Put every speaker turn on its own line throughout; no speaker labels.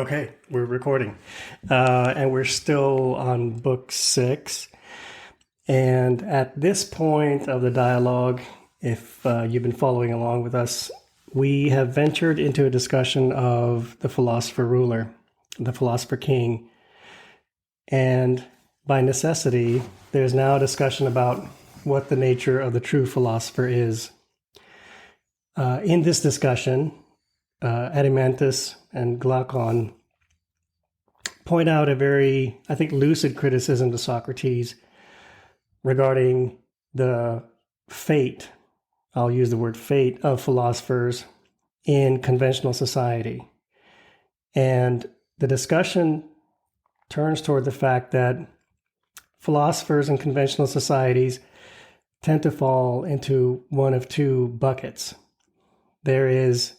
Okay, we're recording. And we're still on book 6. And at this point of the dialogue, if you've been following along with us, we have ventured into a discussion of the philosopher ruler, the philosopher king. And by necessity, there's now a discussion about what the nature of the true philosopher is. In this discussion, Adimantus and Glaucon point out a very, I think, lucid criticism to Socrates regarding the fate, I'll use the word fate, of philosophers in conventional society. And the discussion turns toward the fact that philosophers in conventional societies tend to fall into one of two buckets. There is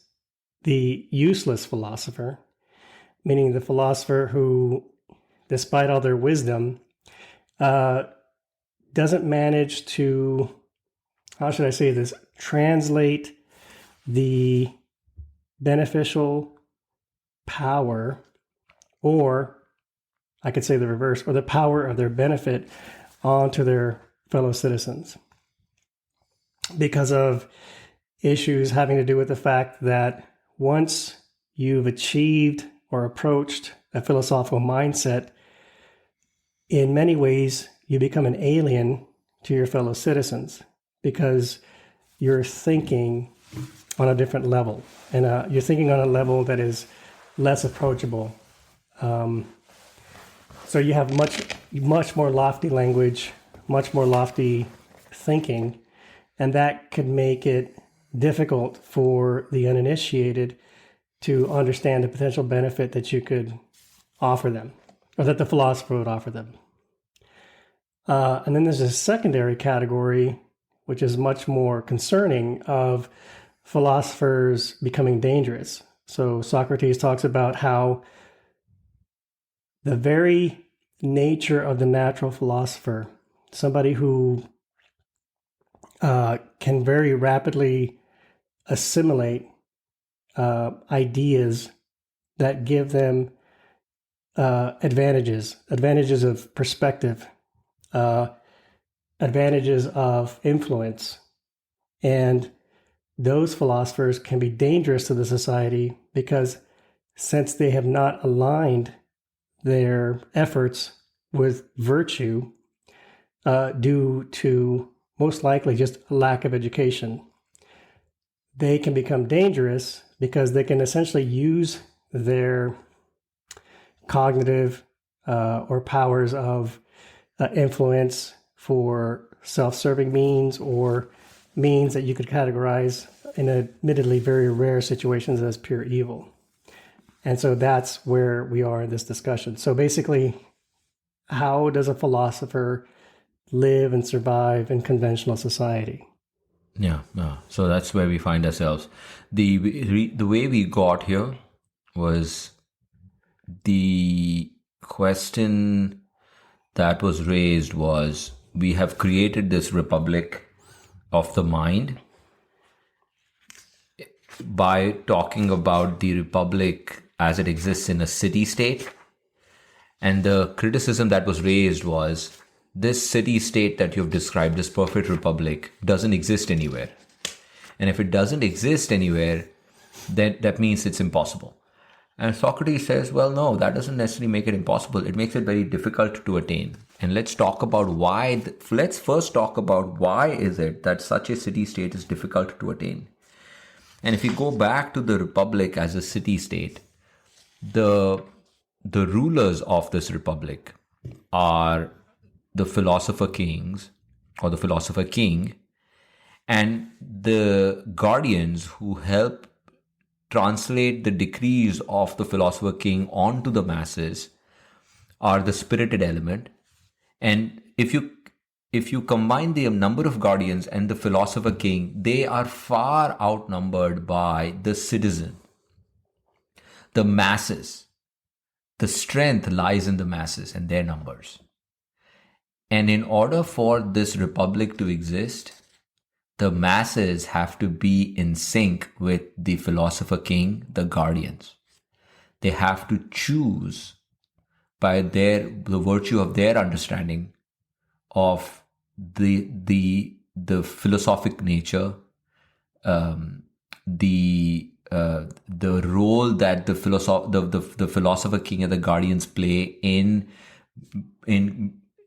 the useless philosopher, meaning the philosopher who, despite all their wisdom, doesn't manage to, how should I say this, translate the beneficial power, or I could say the reverse, or the power of their benefit onto their fellow citizens, because of issues having to do with the fact that once you've achieved or approached a philosophical mindset, in many ways you become an alien to your fellow citizens because you're thinking on a different level, and you're thinking on a level that is less approachable. So you have much more lofty language, much more lofty thinking, and that could make it difficult for the uninitiated to understand the potential benefit that you could offer them, or that the philosopher would offer them. And then there's a secondary category, which is much more concerning, of philosophers becoming dangerous. So Socrates talks about how the very nature of the natural philosopher, somebody who can very rapidly assimilate ideas that give them advantages of perspective, advantages of influence. And those philosophers can be dangerous to the society because, since they have not aligned their efforts with virtue, due to most likely just a lack of education, they can become dangerous because they can essentially use their cognitive or powers of influence for self-serving means, or means that you could categorize in admittedly very rare situations as pure evil. And so that's where we are in this discussion. So basically, how does a philosopher live and survive in conventional society?
Yeah. So that's where we find ourselves. The way we got here was the question that was raised was, we have created this republic of the mind by talking about the republic as it exists in a city-state. And the criticism that was raised was, this city-state that you've described, this perfect republic, doesn't exist anywhere. And if it doesn't exist anywhere, then that means it's impossible. And Socrates says, well, no, that doesn't necessarily make it impossible. It makes it very difficult to attain. And let's talk about why. Let's first talk about why is it that such a city-state is difficult to attain. And if you go back to the republic as a city-state, the rulers of this republic are the philosopher kings, or the philosopher king, and the guardians who help translate the decrees of the philosopher king onto the masses are the spirited element. And if you combine the number of guardians and the philosopher king, they are far outnumbered by the citizen, the masses. The strength lies in the masses and their numbers. And in order for this republic to exist, the masses have to be in sync with the philosopher king, the guardians. They have to choose by the virtue of their understanding of the philosophic nature, the role that the philosopher king and the guardians play in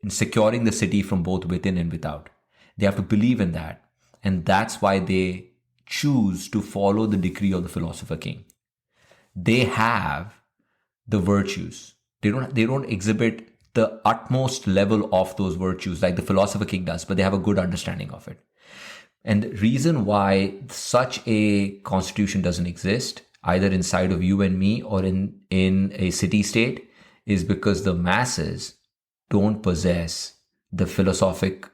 securing the city from both within and without. They have to believe in that, and that's why they choose to follow the decree of the philosopher king. They have the virtues. They don't exhibit the utmost level of those virtues like the philosopher king does, but they have a good understanding of it. And the reason why such a constitution doesn't exist, either inside of you and me or in a city state, is because the masses don't possess the philosophic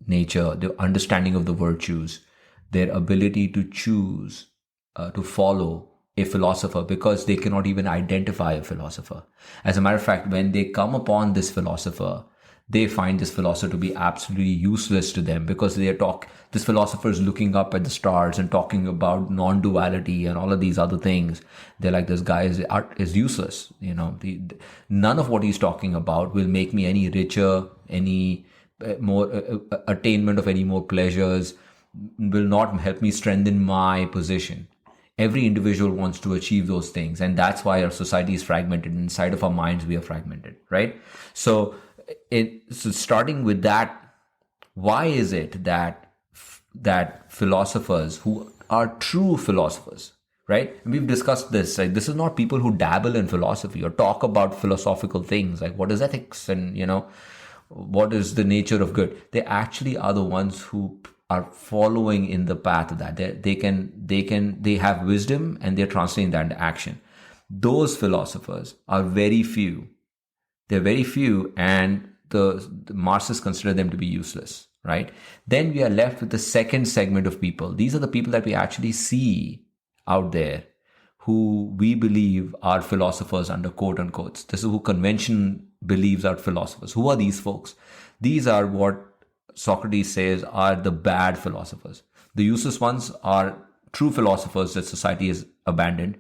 nature, the understanding of the virtues, their ability to choose, to follow a philosopher, because they cannot even identify a philosopher. As a matter of fact, when they come upon this philosopher, they find this philosopher to be absolutely useless to them, because this philosopher is looking up at the stars and talking about non-duality and all of these other things. They're like, this guy is useless. None of what he's talking about will make me any richer, any more attainment of any more pleasures, will not help me strengthen my position. Every individual wants to achieve those things. And that's why our society is fragmented. Inside of our minds, we are fragmented, right? So starting with that, why is it that philosophers who are true philosophers, right? And we've discussed this, like, this is not people who dabble in philosophy or talk about philosophical things, like what is ethics and, what is the nature of good. They actually are the ones who are following in the path of that. They have wisdom and they're translating that into action. Those philosophers are very few. They're very few, and the Marxists consider them to be useless, right? Then we are left with the second segment of people. These are the people that we actually see out there who we believe are philosophers under quote unquote. This is who convention believes are philosophers. Who are these folks? These are what Socrates says are the bad philosophers. The useless ones are true philosophers that society has abandoned.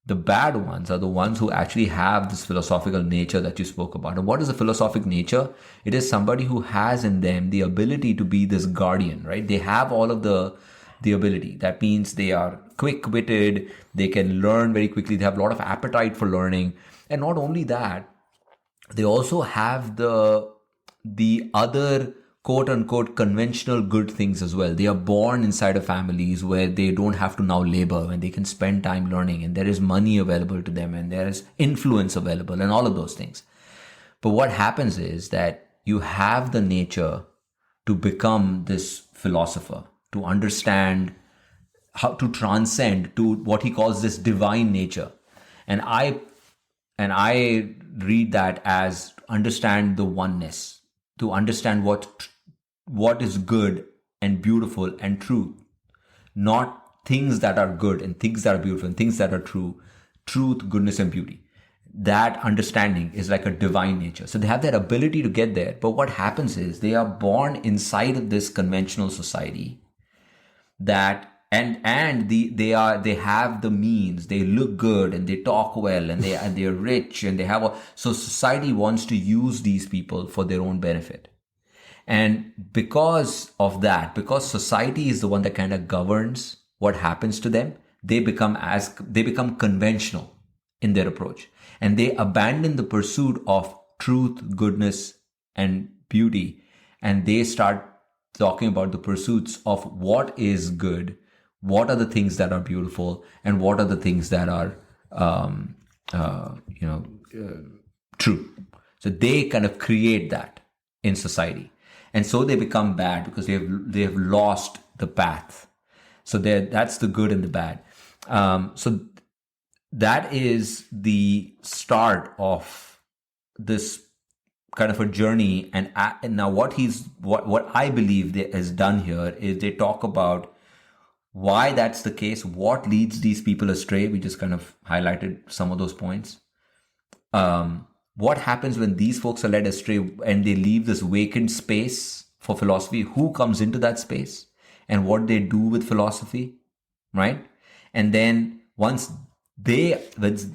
The bad ones are the ones who actually have this philosophical nature that you spoke about. And what is a philosophic nature? It is somebody who has in them the ability to be this guardian, right? They have all of the ability. That means they are quick-witted. They can learn very quickly. They have a lot of appetite for learning. And not only that, they also have the other quote unquote conventional good things as well. They are born inside of families where they don't have to now labor, and they can spend time learning, and there is money available to them, and there is influence available, and all of those things. But what happens is that you have the nature to become this philosopher, to understand how to transcend to what he calls this divine nature. And I read that as understand the oneness, to understand what is good and beautiful and true, not things that are good and things that are beautiful and things that are true, truth, goodness, and beauty. That understanding is like a divine nature. So they have that ability to get there. But what happens is they are born inside of this conventional society that they have the means, they look good and they talk well and they're rich and so society wants to use these people for their own benefit. And because of that, because society is the one that kind of governs what happens to them, they become conventional in their approach, and they abandon the pursuit of truth, goodness, and beauty, and they start talking about the pursuits of what is good, what are the things that are beautiful, and what are the things that are true. So they kind of create that in society. And so they become bad because they have lost the path. So that's the good and the bad. So that is the start of this kind of a journey. And now what I believe they has done here is they talk about why that's the case, what leads these people astray. We just kind of highlighted some of those points. What happens when these folks are led astray and they leave this vacant space for philosophy? Who comes into that space and what they do with philosophy, right? And then once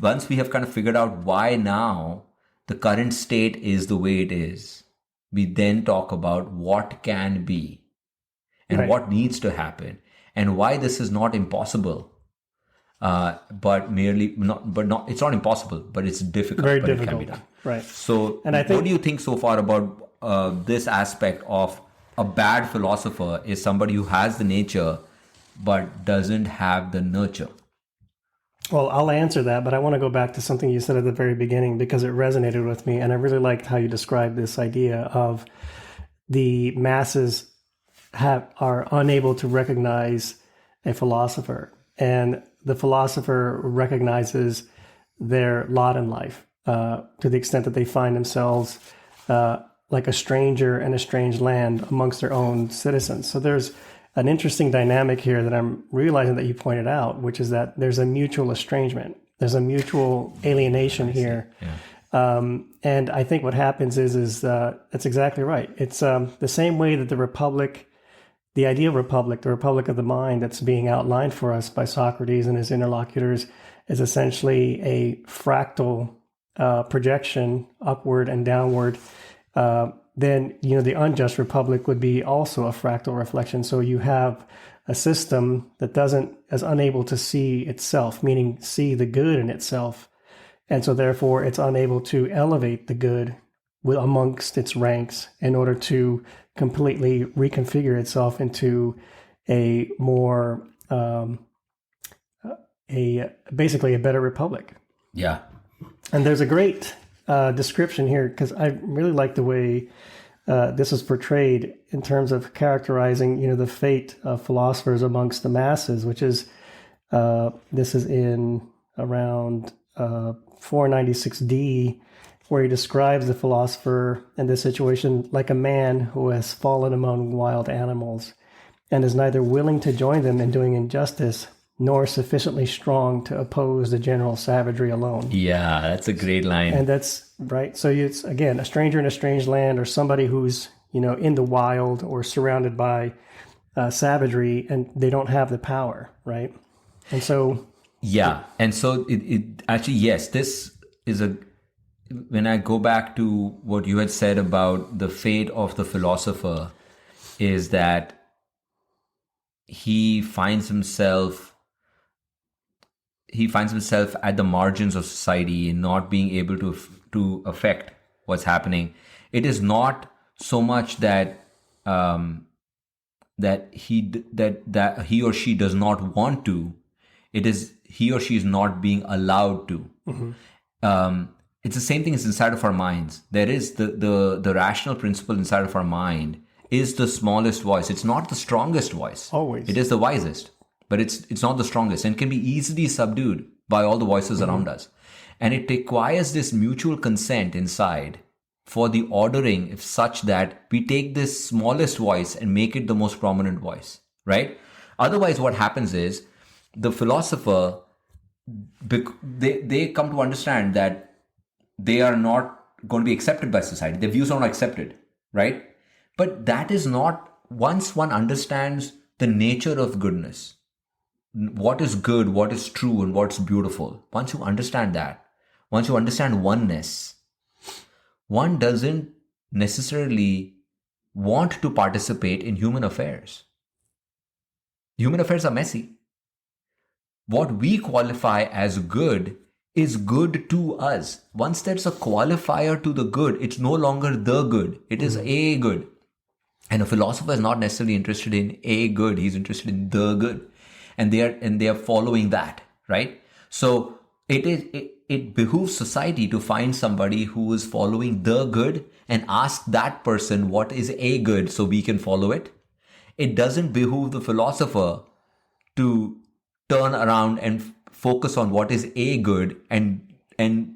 once we have kind of figured out why now the current state is the way it is, we then talk about what can be and
Right.
what needs to happen and why this is not impossible. But it's not impossible, but it's difficult.
Very
but
difficult.
It can be done.
Right.
So,
And I think,
what do you think so far about this aspect of a bad philosopher is somebody who has the nature but doesn't have the nurture?
well, I'll answer that, but I want to go back to something you said at the very beginning because it resonated with me. And I really liked how you described this idea of the masses are unable to recognize a philosopher. And the philosopher recognizes their lot in life to the extent that they find themselves like a stranger in a strange land amongst their own citizens. So there's an interesting dynamic here that I'm realizing that you pointed out, which is that there's a mutual estrangement. There's a mutual alienation here.
Yeah.
And I think what happens is that's exactly right. It's the same way that the ideal republic, the republic of the mind that's being outlined for us by Socrates and his interlocutors is essentially a fractal projection upward and downward. Then, the unjust republic would be also a fractal reflection. So you have a system that is unable to see itself, meaning see the good in itself. And so therefore it's unable to elevate the good amongst its ranks in order to completely reconfigure itself into a more, basically a better republic.
Yeah.
And there's a great description here because I really like the way this is portrayed in terms of characterizing, the fate of philosophers amongst the masses, which is, this is in around 496D, where he describes the philosopher in this situation like a man who has fallen among wild animals and is neither willing to join them in doing injustice nor sufficiently strong to oppose the general savagery alone.
Yeah, that's a great line.
And that's right. So it's, again, a stranger in a strange land or somebody who's, in the wild or surrounded by savagery and they don't have the power, right? And so...
Yeah. And so it actually, yes, this is when I go back to what you had said about the fate of the philosopher, is that he finds himself at the margins of society and not being able to affect what's happening. It is not so much that that he or she does not want to. It is he or she is not being allowed to. Mm-hmm. It's the same thing as inside of our minds. There is the rational principle inside of our mind is the smallest voice. It's not the strongest voice.
Always.
It is the wisest, but it's not the strongest and can be easily subdued by all the voices around us. And it requires this mutual consent inside for the ordering if such that we take this smallest voice and make it the most prominent voice, right? Otherwise, what happens is the philosopher, they come to understand that they are not going to be accepted by society. Their views are not accepted, right? But that is not, once one understands the nature of goodness, what is good, what is true, and what's beautiful, once you understand that, once you understand oneness, one doesn't necessarily want to participate in human affairs. Human affairs are messy. What we qualify as good is good to us. Once there's a qualifier to the good, it's no longer the good. It is a good. And a philosopher is not necessarily interested in a good. He's interested in the good. And they are following that, right? So it behooves society to find somebody who is following the good and ask that person what is a good so we can follow it. It doesn't behoove the philosopher to turn around and focus on what is a good and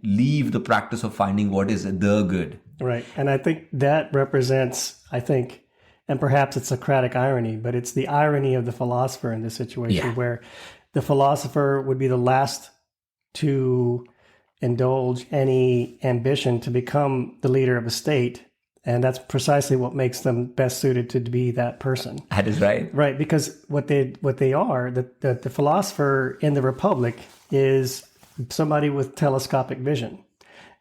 leave the practice of finding what is the good.
Right. And I think that represents, and perhaps it's Socratic irony, but it's the irony of the philosopher in this situation where the philosopher would be the last to indulge any ambition to become the leader of a state. And that's precisely what makes them best suited to be that person.
That is right.
Right, because what they are, the philosopher in the Republic is somebody with telescopic vision.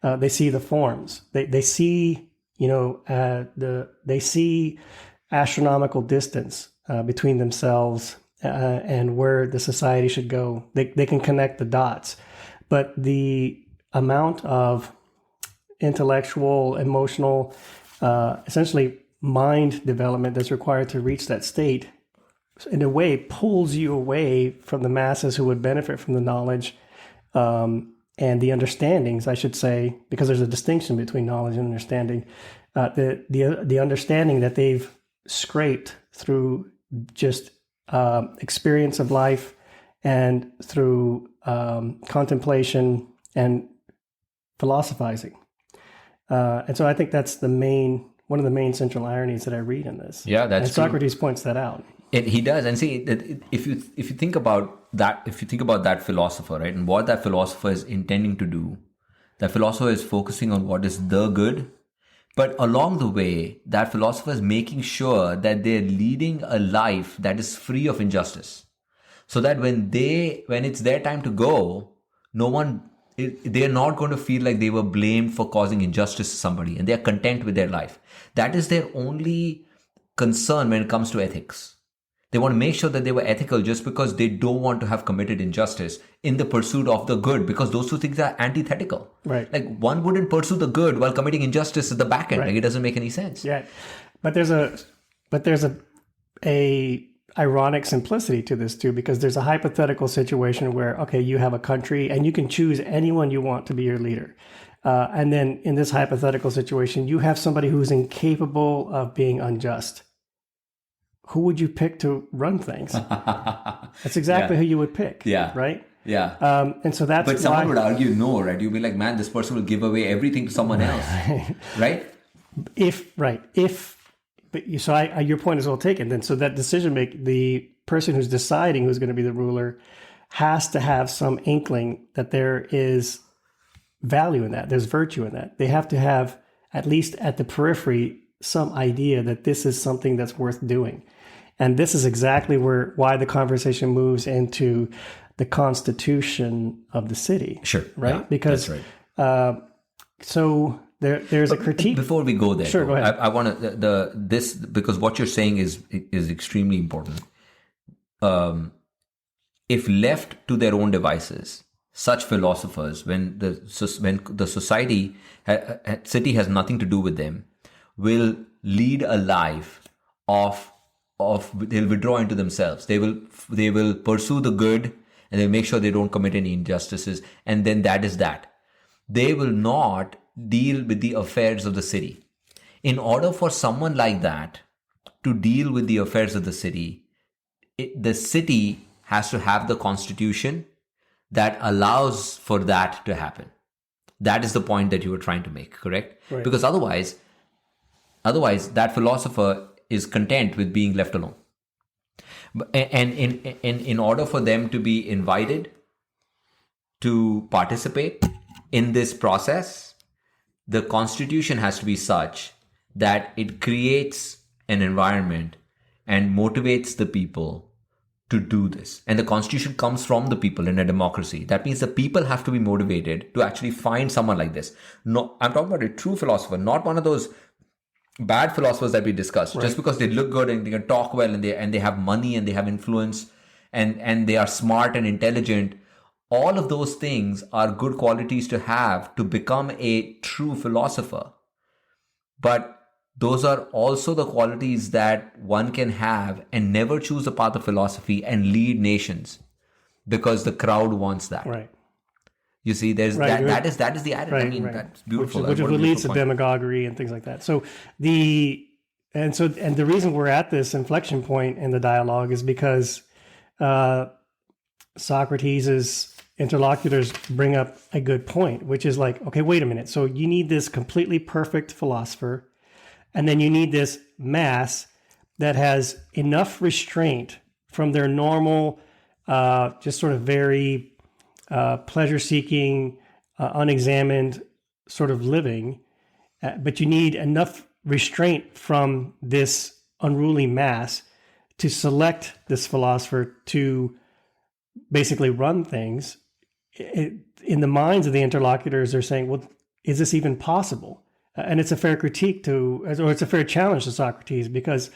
They see the forms. They see, they see astronomical distance between themselves and where the society should go. They can connect the dots. But the amount of intellectual, emotional, essentially mind development that's required to reach that state, in a way, pulls you away from the masses who would benefit from the knowledge and the understandings, I should say, because there's a distinction between knowledge and understanding. The understanding that they've scraped through just experience of life and through contemplation and philosophizing. And so I think that's one of the main central ironies that I read in this.
Yeah, that's
and Socrates points that out.
He does, and see, if you think about that philosopher, right, and what that philosopher is intending to do, that philosopher is focusing on what is the good, but along the way, that philosopher is making sure that they're leading a life that is free of injustice, so that when it's their time to go, they're not going to feel like they were blamed for causing injustice to somebody, and they're content with their life. That is their only concern when it comes to ethics. They want to make sure that they were ethical just because they don't want to have committed injustice in the pursuit of the good, because those two things are antithetical.
Right.
Like, one wouldn't pursue the good while committing injustice at the back end. Right. Like, it doesn't make any sense.
Yeah. But there's a ironic simplicity to this too, because there's a hypothetical situation where, okay, you have a country and you can choose anyone you want to be your leader. And then in this hypothetical situation, you have somebody who's incapable of being unjust. Who would you pick to run things? That's exactly who you would pick.
Yeah.
Right?
Yeah.
And so that's
But someone would argue no, right? You'd be like, man, this person will give away everything to someone else. Right? Your point is well taken then. So that the person who's deciding who's going to be the ruler has to have some inkling that there is value in that. There's virtue in that. They have to have, at least at the periphery, some idea that this is something that's worth doing. And this is exactly why the conversation moves into the constitution of the city. Sure.
Right?
Yeah,
because
that's right.
So there's a critique.
Before we go there,
sure, go ahead.
I want to because what you're saying is extremely important. If left to their own devices, such philosophers, when the city has nothing to do with them, will lead a life of they'll withdraw into themselves. They will pursue the good, and they'll make sure they don't commit any injustices, and then that is that. They will not deal with the affairs of the city. In order for someone like that to deal with the affairs of the city, the city has to have the constitution that allows for that to happen. That is the point that you were trying to make, correct?
Right.
Because otherwise that philosopher is content with being left alone. And in order for them to be invited to participate in this process, the constitution has to be such that it creates an environment and motivates the people to do this. And the constitution comes from the people in a democracy. That means the people have to be motivated to actually find someone like this. No, I'm talking about a true philosopher, not one of those bad philosophers that we discussed. Right. Just because they look good and they can talk well and they have money and they have influence and they are smart and intelligent. All of those things are good qualities to have to become a true philosopher. But those are also the qualities that one can have and never choose the path of philosophy and lead nations because the crowd wants that.
Right.
You see, there's that is the attitude. Right, I mean, that's beautiful.
Which leads to demagoguery and things like that. So the reason we're at this inflection point in the dialogue is because Socrates' interlocutors bring up a good point, which is like, okay, wait a minute. So you need this completely perfect philosopher, and then you need this mass that has enough restraint from their normal, just sort of very pleasure-seeking, unexamined sort of living, but you need enough restraint from this unruly mass to select this philosopher to basically run things in the minds of the interlocutors, they're saying, well, is this even possible? And it's a fair critique or it's a fair challenge to Socrates, because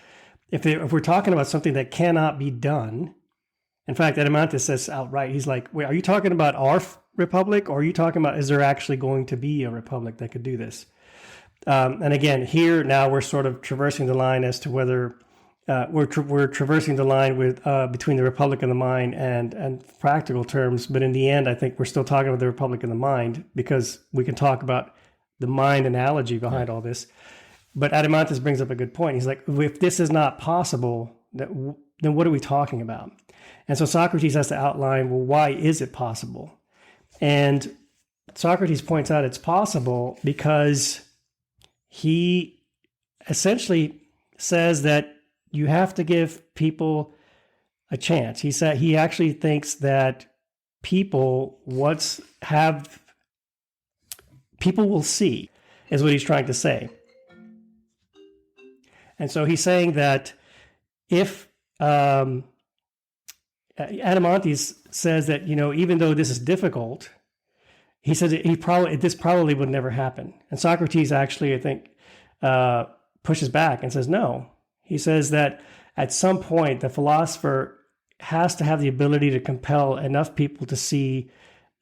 if we're talking about something that cannot be done, in fact, Edemantus says outright, he's like, wait, are you talking about our republic, or are you talking about, is there actually going to be a republic that could do this? And again, here now we're sort of traversing the line as to whether we're traversing the line with between the republic of the mind and practical terms. But in the end, I think we're still talking about the republic of the mind, because we can talk about the mind analogy behind all this. But Adeimantus brings up a good point. He's like, if this is not possible, then what are we talking about? And so Socrates has to outline, well, why is it possible? And Socrates points out it's possible because he essentially says that you have to give people a chance. He actually thinks that people will see, is what he's trying to say. And so he's saying that if Adeimantus says that, even though this is difficult, he says this probably would never happen. And Socrates actually, I think, pushes back and says no. He says that at some point, the philosopher has to have the ability to compel enough people to see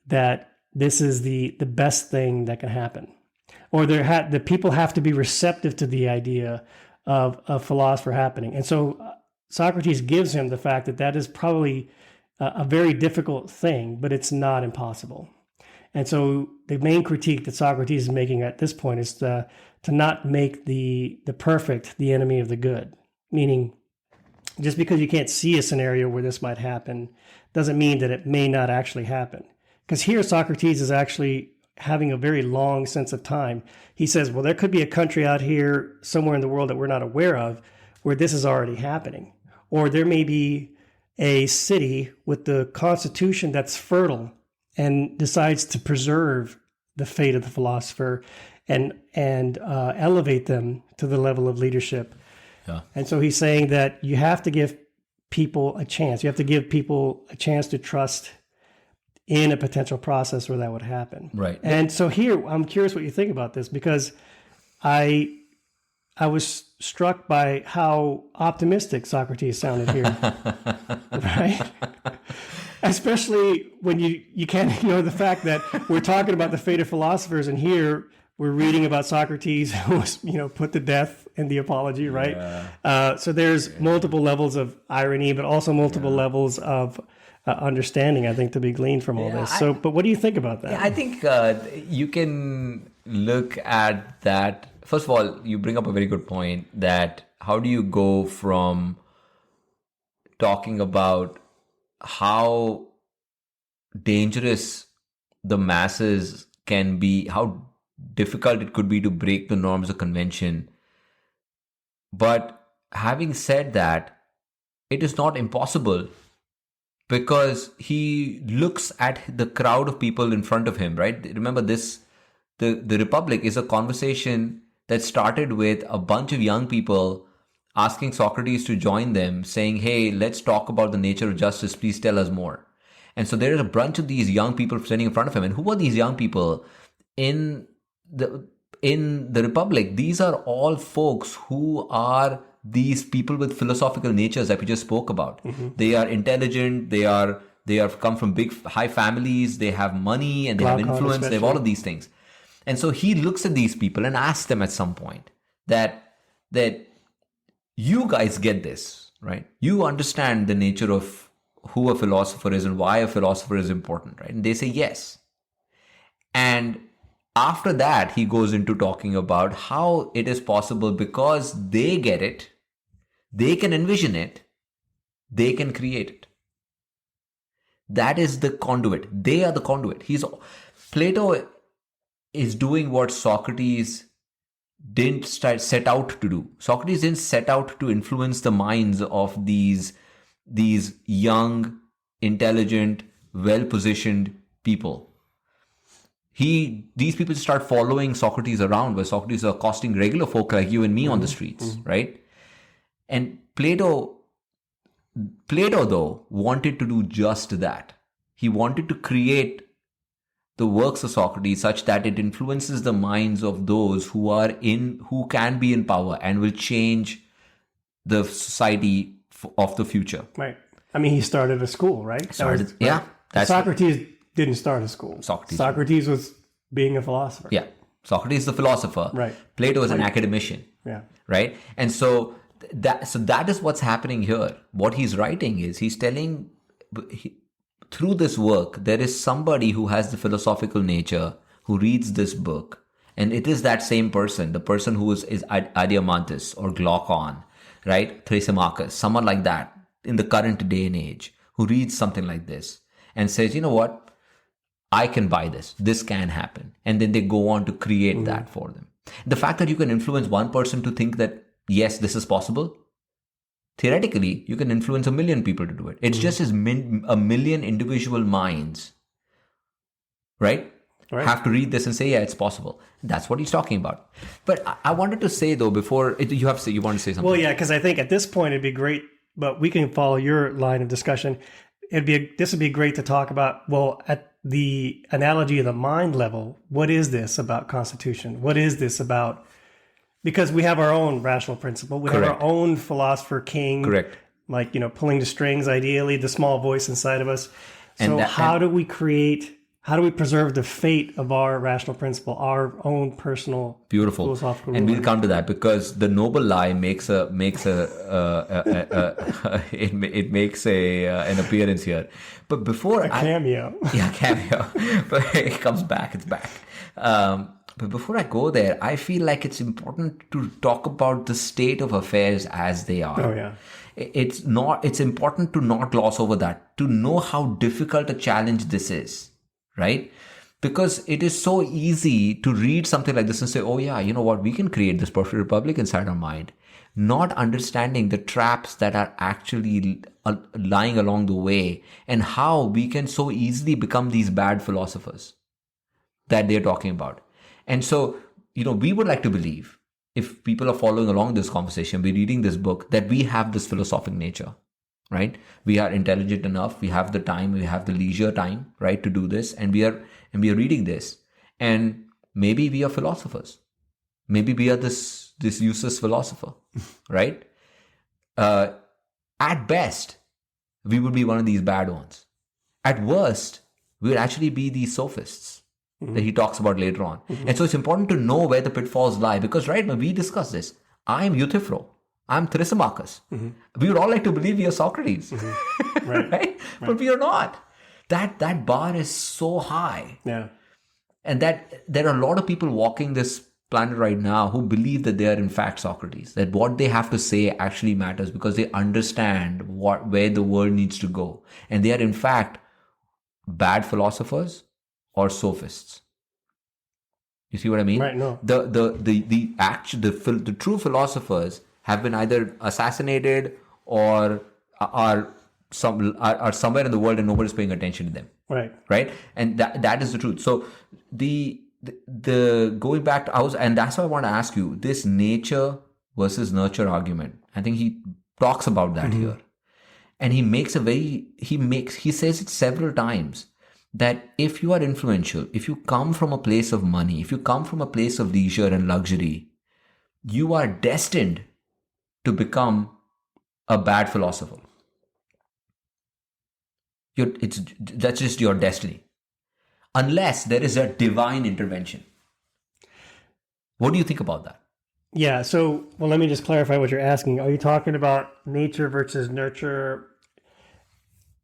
that this is the best thing that can happen. Or the people have to be receptive to the idea of a philosopher happening. And so Socrates gives him the fact that is probably a very difficult thing, but it's not impossible. And so the main critique that Socrates is making at this point is to not make the perfect the enemy of the good. Meaning, just because you can't see a scenario where this might happen doesn't mean that it may not actually happen. Because here Socrates is actually having a very long sense of time. He says, well, there could be a country out here somewhere in the world that we're not aware of where this is already happening. Or there may be a city with the constitution that's fertile and decides to preserve the fate of the philosopher and elevate them to the level of leadership. Yeah. And so he's saying that you have to give people a chance. You have to give people a chance to trust in a potential process where that would happen.
Right.
And so here, I'm curious what you think about this, because I was struck by how optimistic Socrates sounded here, right? Especially when you can't ignore the fact that we're talking about the fate of philosophers, and here we're reading about Socrates who was, put to death in the Apology, right? Yeah. So there's multiple levels of irony, but also multiple levels of understanding, I think, to be gleaned from all this. So, but what do you think about that?
Yeah, I think you can look at that. First of all, you bring up a very good point that how do you go from talking about how dangerous the masses can be, how difficult it could be to break the norms of convention. But having said that, it is not impossible, because he looks at the crowd of people in front of him, right? Remember this, the Republic is a conversation that started with a bunch of young people asking Socrates to join them, saying, hey, let's talk about the nature of justice. Please tell us more. And so there is a bunch of these young people standing in front of him. And who are these young people in the Republic? These are all folks who are these people with philosophical natures that we just spoke about. Mm-hmm. They are intelligent. They have come from big, high families. They have money and they have influence. They have all of these things. And so he looks at these people and asks them at some point that you guys get this, right? You understand the nature of who a philosopher is and why a philosopher is important, right? And they say yes. And after that, he goes into talking about how it is possible because they get it, they can envision it, they can create it. That is the conduit. They are the conduit. Plato is doing what Socrates didn't set out to do. Socrates didn't set out to influence the minds of these young, intelligent, well-positioned people. These people start following Socrates around, where Socrates is accosting regular folk like you and me on the streets, right? And Plato, though, wanted to do just that. He wanted to create the works of Socrates such that it influences the minds of those who can be in power and will change the society of the future.
Right. I mean, he started a school, right? Socrates didn't start a school. Socrates was being a philosopher.
Yeah. Socrates is the philosopher.
Right.
Plato is an academician.
Yeah.
Right. And so that is what's happening here. What he's writing is he's telling, through this work, there is somebody who has the philosophical nature who reads this book. And it is that same person, the person who is Adiamantus or Glaucon, right? Thrasymachus, someone like that in the current day and age who reads something like this and says, you know what? I can buy this. This can happen. And then they go on to create that for them. The fact that you can influence one person to think that, yes, this is possible. Theoretically, you can influence 1 million people to do it. It's just as 1 million individual minds, right? Have to read this and say, yeah, it's possible. That's what he's talking about. But I wanted to say, though, before you want to say something.
Well, yeah, because I think at this point it'd be great, but we can follow your line of discussion. This would be great to talk about, well, at the analogy of the mind level, what is this about constitution? What is this about? Because we have our own rational principle. We have our own philosopher king.
Correct.
Like, pulling the strings, ideally, the small voice inside of us. So how do we preserve the fate of our rational principle, our own personal philosophical
and we'll come to that, because the noble lie it makes an appearance here. But before
cameo.
Cameo. But it comes back, it's back. But before I go there, I feel like it's important to talk about the state of affairs as they are.
Oh, yeah.
It's important to not gloss over that, to know how difficult a challenge this is, right? Because it is so easy to read something like this and say, oh yeah, you know what, we can create this perfect republic inside our mind, not understanding the traps that are actually lying along the way and how we can so easily become these bad philosophers that they're talking about. And so, we would like to believe, if people are following along this conversation, we're reading this book, that we have this philosophic nature, right? We are intelligent enough. We have the time, we have the leisure time, right, to do this. And we are reading this. And maybe we are philosophers. Maybe we are this useless philosopher, right? At best, we would be one of these bad ones. At worst, we would actually be these sophists that he talks about later on. And so it's important to know where the pitfalls lie, because right now we discuss this. I'm Euthyphro. I'm Thrasymachus. We would all like to believe we are Socrates, right? But we are not. That bar is so high.
Yeah.
And that there are a lot of people walking this planet right now who believe that they are in fact Socrates, that what they have to say actually matters because they understand where the world needs to go. And they are in fact bad philosophers or sophists. You see what I mean?
Right. No.
The true philosophers have been either assassinated or are somewhere in the world and nobody's paying attention to them. Right. And that is the truth. So the going back to and that's why I want to ask you this nature versus nurture argument. I think he talks about that here, and he says it several times, that if you are influential, if you come from a place of money, if you come from a place of leisure and luxury, you are destined to become a bad philosopher. That's just your destiny. Unless there is a divine intervention. What do you think about that?
Yeah, so, let me just clarify what you're asking. Are you talking about nature versus nurture?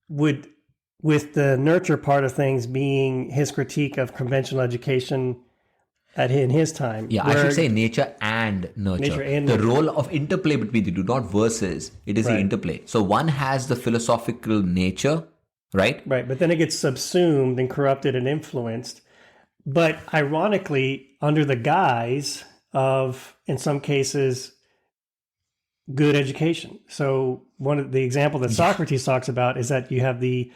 With the nurture part of things being his critique of conventional education in his time.
Yeah, I should say nature and nurture. The role of interplay between the two, not versus. It is the interplay. So one has the philosophical nature, right?
Right, but then it gets subsumed and corrupted and influenced. But ironically, under the guise of, in some cases, good education. So one of the example that Socrates talks about is that you have the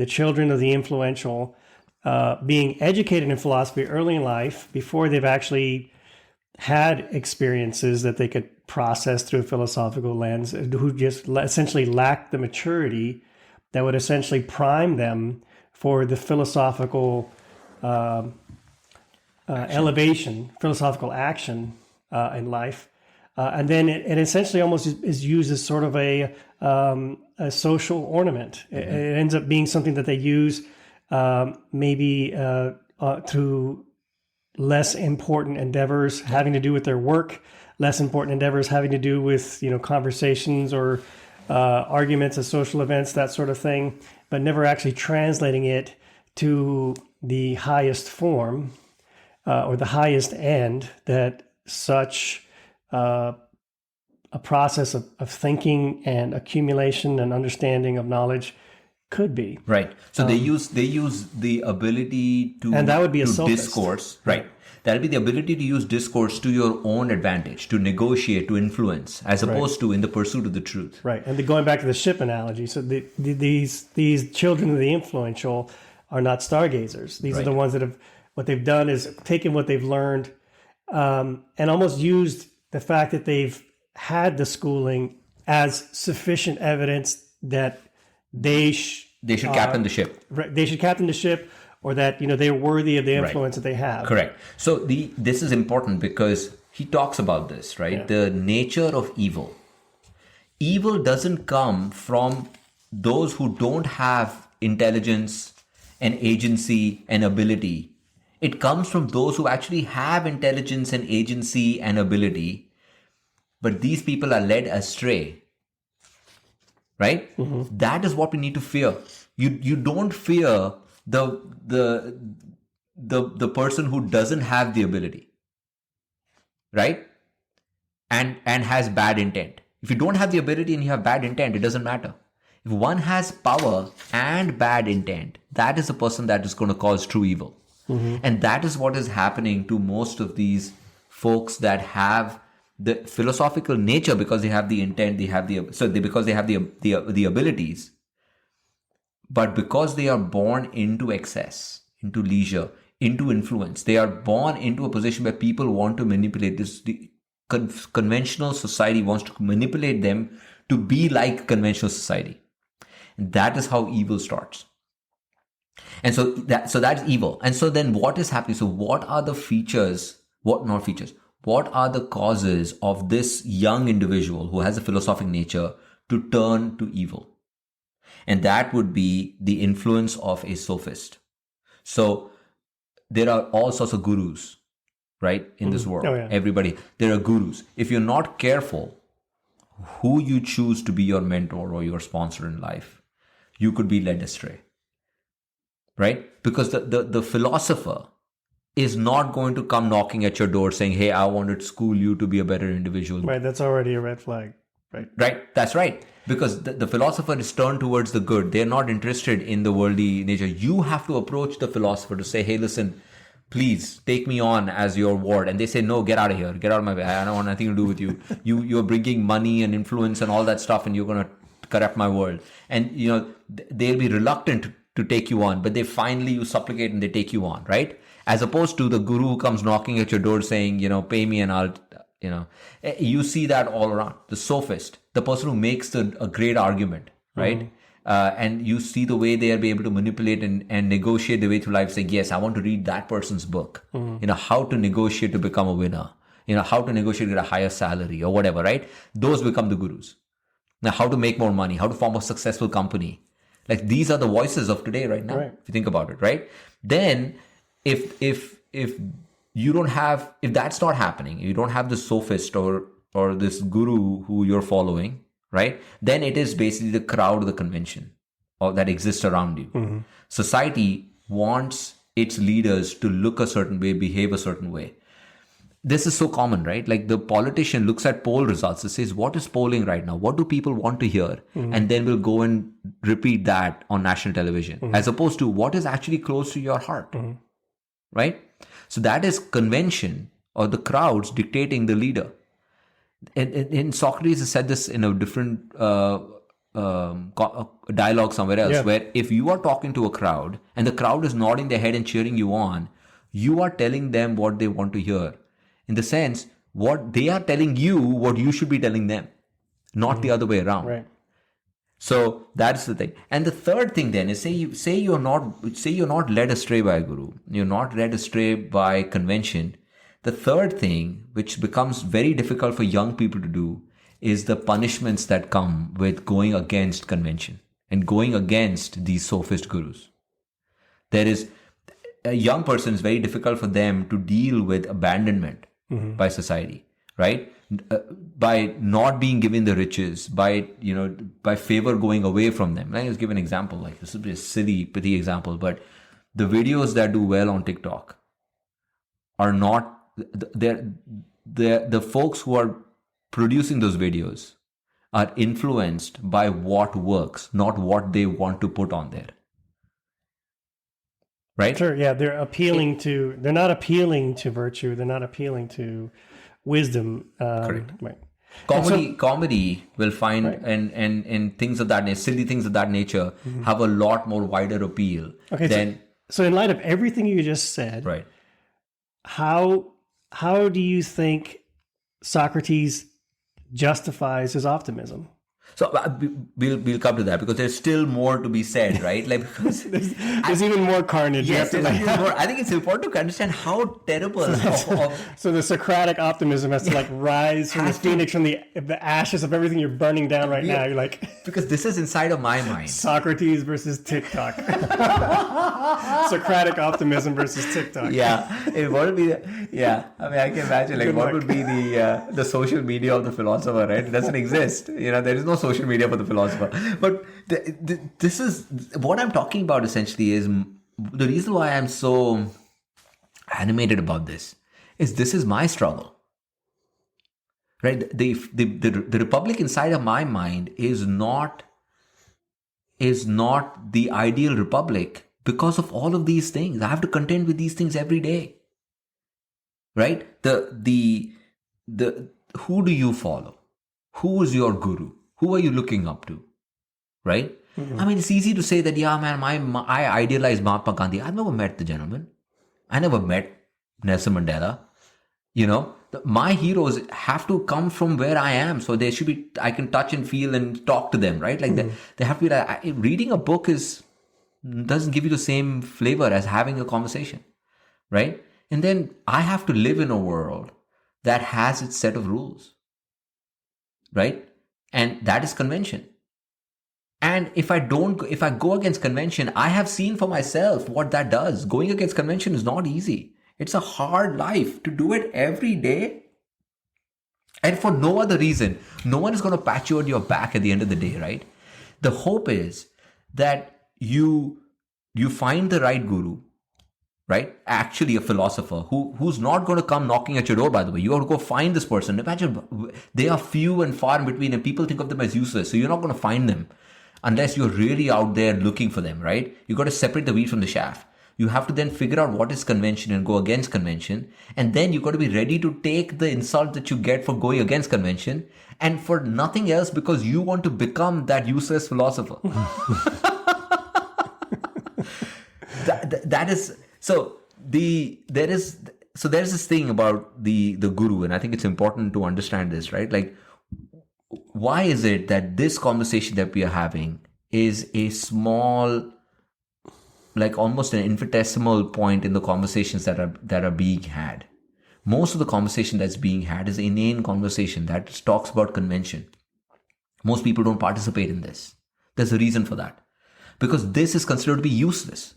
children of the influential being educated in philosophy early in life before they've actually had experiences that they could process through a philosophical lens, who just essentially lack the maturity that would essentially prime them for the philosophical elevation, philosophical action in life. And then it essentially almost is used as sort of a social ornament. It ends up being something that they use maybe through less important endeavors having to do with their work, less important endeavors having to do with conversations or arguments at social events, that sort of thing, but never actually translating it to the highest form or the highest end that such a process of thinking and accumulation and understanding of knowledge could be.
Right. So they use the ability to,
and that would be a sophist.
Discourse. Right. That'll be the ability to use discourse to your own advantage, to negotiate, to influence, as opposed to in the pursuit of the truth.
Right. And going back to the ship analogy, so these children of the influential are not stargazers. These are the ones that what they've done is taken what they've learned and almost used the fact that they've had the schooling as sufficient evidence that they should
captain the ship.
Right, they should captain the ship, or that they're worthy of the influence that they have.
Correct. So this is important because he talks about this, right? Yeah. The nature of evil. Evil doesn't come from those who don't have intelligence and agency and ability. It comes from those who actually have intelligence and agency and ability, but these people are led astray. Right? Mm-hmm. That is what we need to fear. You don't fear the person who doesn't have the ability, right? And has bad intent. If you don't have the ability and you have bad intent, it doesn't matter. If one has power and bad intent, that is the person that is going to cause true evil. Mm-hmm. And that is what is happening to most of these folks that have the philosophical nature, because they have the intent, because they have the abilities, but because they are born into excess, into leisure, into influence, they are born into a position where people want to manipulate this. The conventional society wants to manipulate them to be like conventional society. And that is how evil starts. And so that's evil. And so then what is happening? So what are the features? What are the causes of this young individual who has a philosophic nature to turn to evil? And that would be the influence of a sophist. So there are all sorts of gurus, right, in this world. Oh, yeah. Everybody. There are gurus. If you're not careful who you choose to be your mentor or your sponsor in life, you could be led astray, right? Because the philosopher is not going to come knocking at your door saying, hey, I want to school you to be a better individual.
Right, that's already a red flag.
Right, that's right. Because the philosopher is turned towards the good. They're not interested in the worldly nature. You have to approach the philosopher to say, hey, listen, please take me on as your ward. And they say, no, get out of here. Get out of my way. I don't want nothing to do with you. You're bringing money and influence and all that stuff, and you're going to corrupt my world. And, they'll be reluctant to take you on, but you supplicate and they take you on, right? As opposed to the guru who comes knocking at your door saying, pay me and I'll, you see that all around. The sophist, the person who makes a great argument, right? Mm-hmm. And you see the way they are able to manipulate and negotiate the way through life, saying, yes, I want to read that person's book, how to negotiate to become a winner, how to negotiate to get a higher salary or whatever, right? Those become the gurus. Now, how to make more money, how to form a successful company. Like, these are the voices of today right now, right. If you think about it, right? Then if you don't have, if that's not happening, you don't have the sophist or this guru who you're following, right? Then it is basically the crowd, the convention or that exists around you. Mm-hmm. Society wants its leaders to look a certain way, behave a certain way. This is so common, right? Like, the politician looks at poll results and says, what is polling right now? What do people want to hear? Mm-hmm. And then we'll go and repeat that on national television, as opposed to what is actually close to your heart, right? So that is convention or the crowds dictating the leader. And Socrates has said this in a different dialogue somewhere else, where if you are talking to a crowd and the crowd is nodding their head and cheering you on, you are telling them what they want to hear. In the sense, what they are telling you, what you should be telling them, not the other way around.
Right.
So that's the thing. And the third thing then is say you're not led astray by a guru. You're not led astray by convention. The third thing, which becomes very difficult for young people to do, is the punishments that come with going against convention and going against these sophist gurus. There is a young person, is very difficult for them to deal with abandonment by society, right? By not being given the riches, by favor going away from them. Let me just give an example. Like, this would be a silly, petty example, but the videos that do well on TikTok are not, the folks who are producing those videos are influenced by what works, not what they want to put on there. Right?
Sure, yeah, they're not appealing to virtue, they're not appealing to wisdom.
Correct.
Right.
Comedy will find, right, and things of that nature, silly things of that nature, have a lot more wider appeal.
Okay,
than,
so in light of everything you just said,
right,
how do you think Socrates justifies his optimism?
So we'll come to that, because there's still more to be said, right? Like, because
there's even more carnage.
Yes, more. I think it's important to understand how terrible.
So the Socratic optimism has to rise from the phoenix, from the ashes of everything you're burning down right now. You're like,
because this is inside of my mind.
Socrates versus TikTok. Socratic optimism versus TikTok.
Yeah, it would be. I mean, I can imagine what would be the social media of the philosopher, right? It doesn't exist. There is no social media for the philosopher. But this is what I'm talking about. Essentially, is the reason why I'm so animated about this. This is my struggle, right? The republic inside of my mind is not the ideal republic because of all of these things. I have to contend with these things every day, right? The who do you follow? Who is your guru? Who are you looking up to? Right? I mean, it's easy to say that, yeah, man, I idolize Mahatma Gandhi. I've never met the gentleman. I never met Nelson Mandela. My heroes have to come from where I am. So they should be, I can touch and feel and talk to them, right? Like they have to be like, reading a book doesn't give you the same flavor as having a conversation, right? And then I have to live in a world that has its set of rules, right? And that is convention. And if I go against convention, I have seen for myself what that does. Going against convention is not easy. It's a hard life to do it every day. And for no other reason. No one is going to pat you on your back at the end of the day, right? The hope is that you find the right guru, right? Actually a philosopher who's not going to come knocking at your door, by the way. You have to go find this person. Imagine they are few and far in between, and people think of them as useless. So you're not going to find them unless you're really out there looking for them, right? You got to separate the wheat from the chaff. You have to then figure out what is convention and go against convention. And then you got to be ready to take the insult that you get for going against convention, and for nothing else, because you want to become that useless philosopher. that is... So there's this thing about the guru, and I think it's important to understand this, right? Like, why is it that this conversation that we are having is a small, like almost an infinitesimal point in the conversations that are being had? Most of the conversation that's being had is inane conversation that talks about convention. Most people don't participate in this. There's a reason for that, because this is considered to be useless.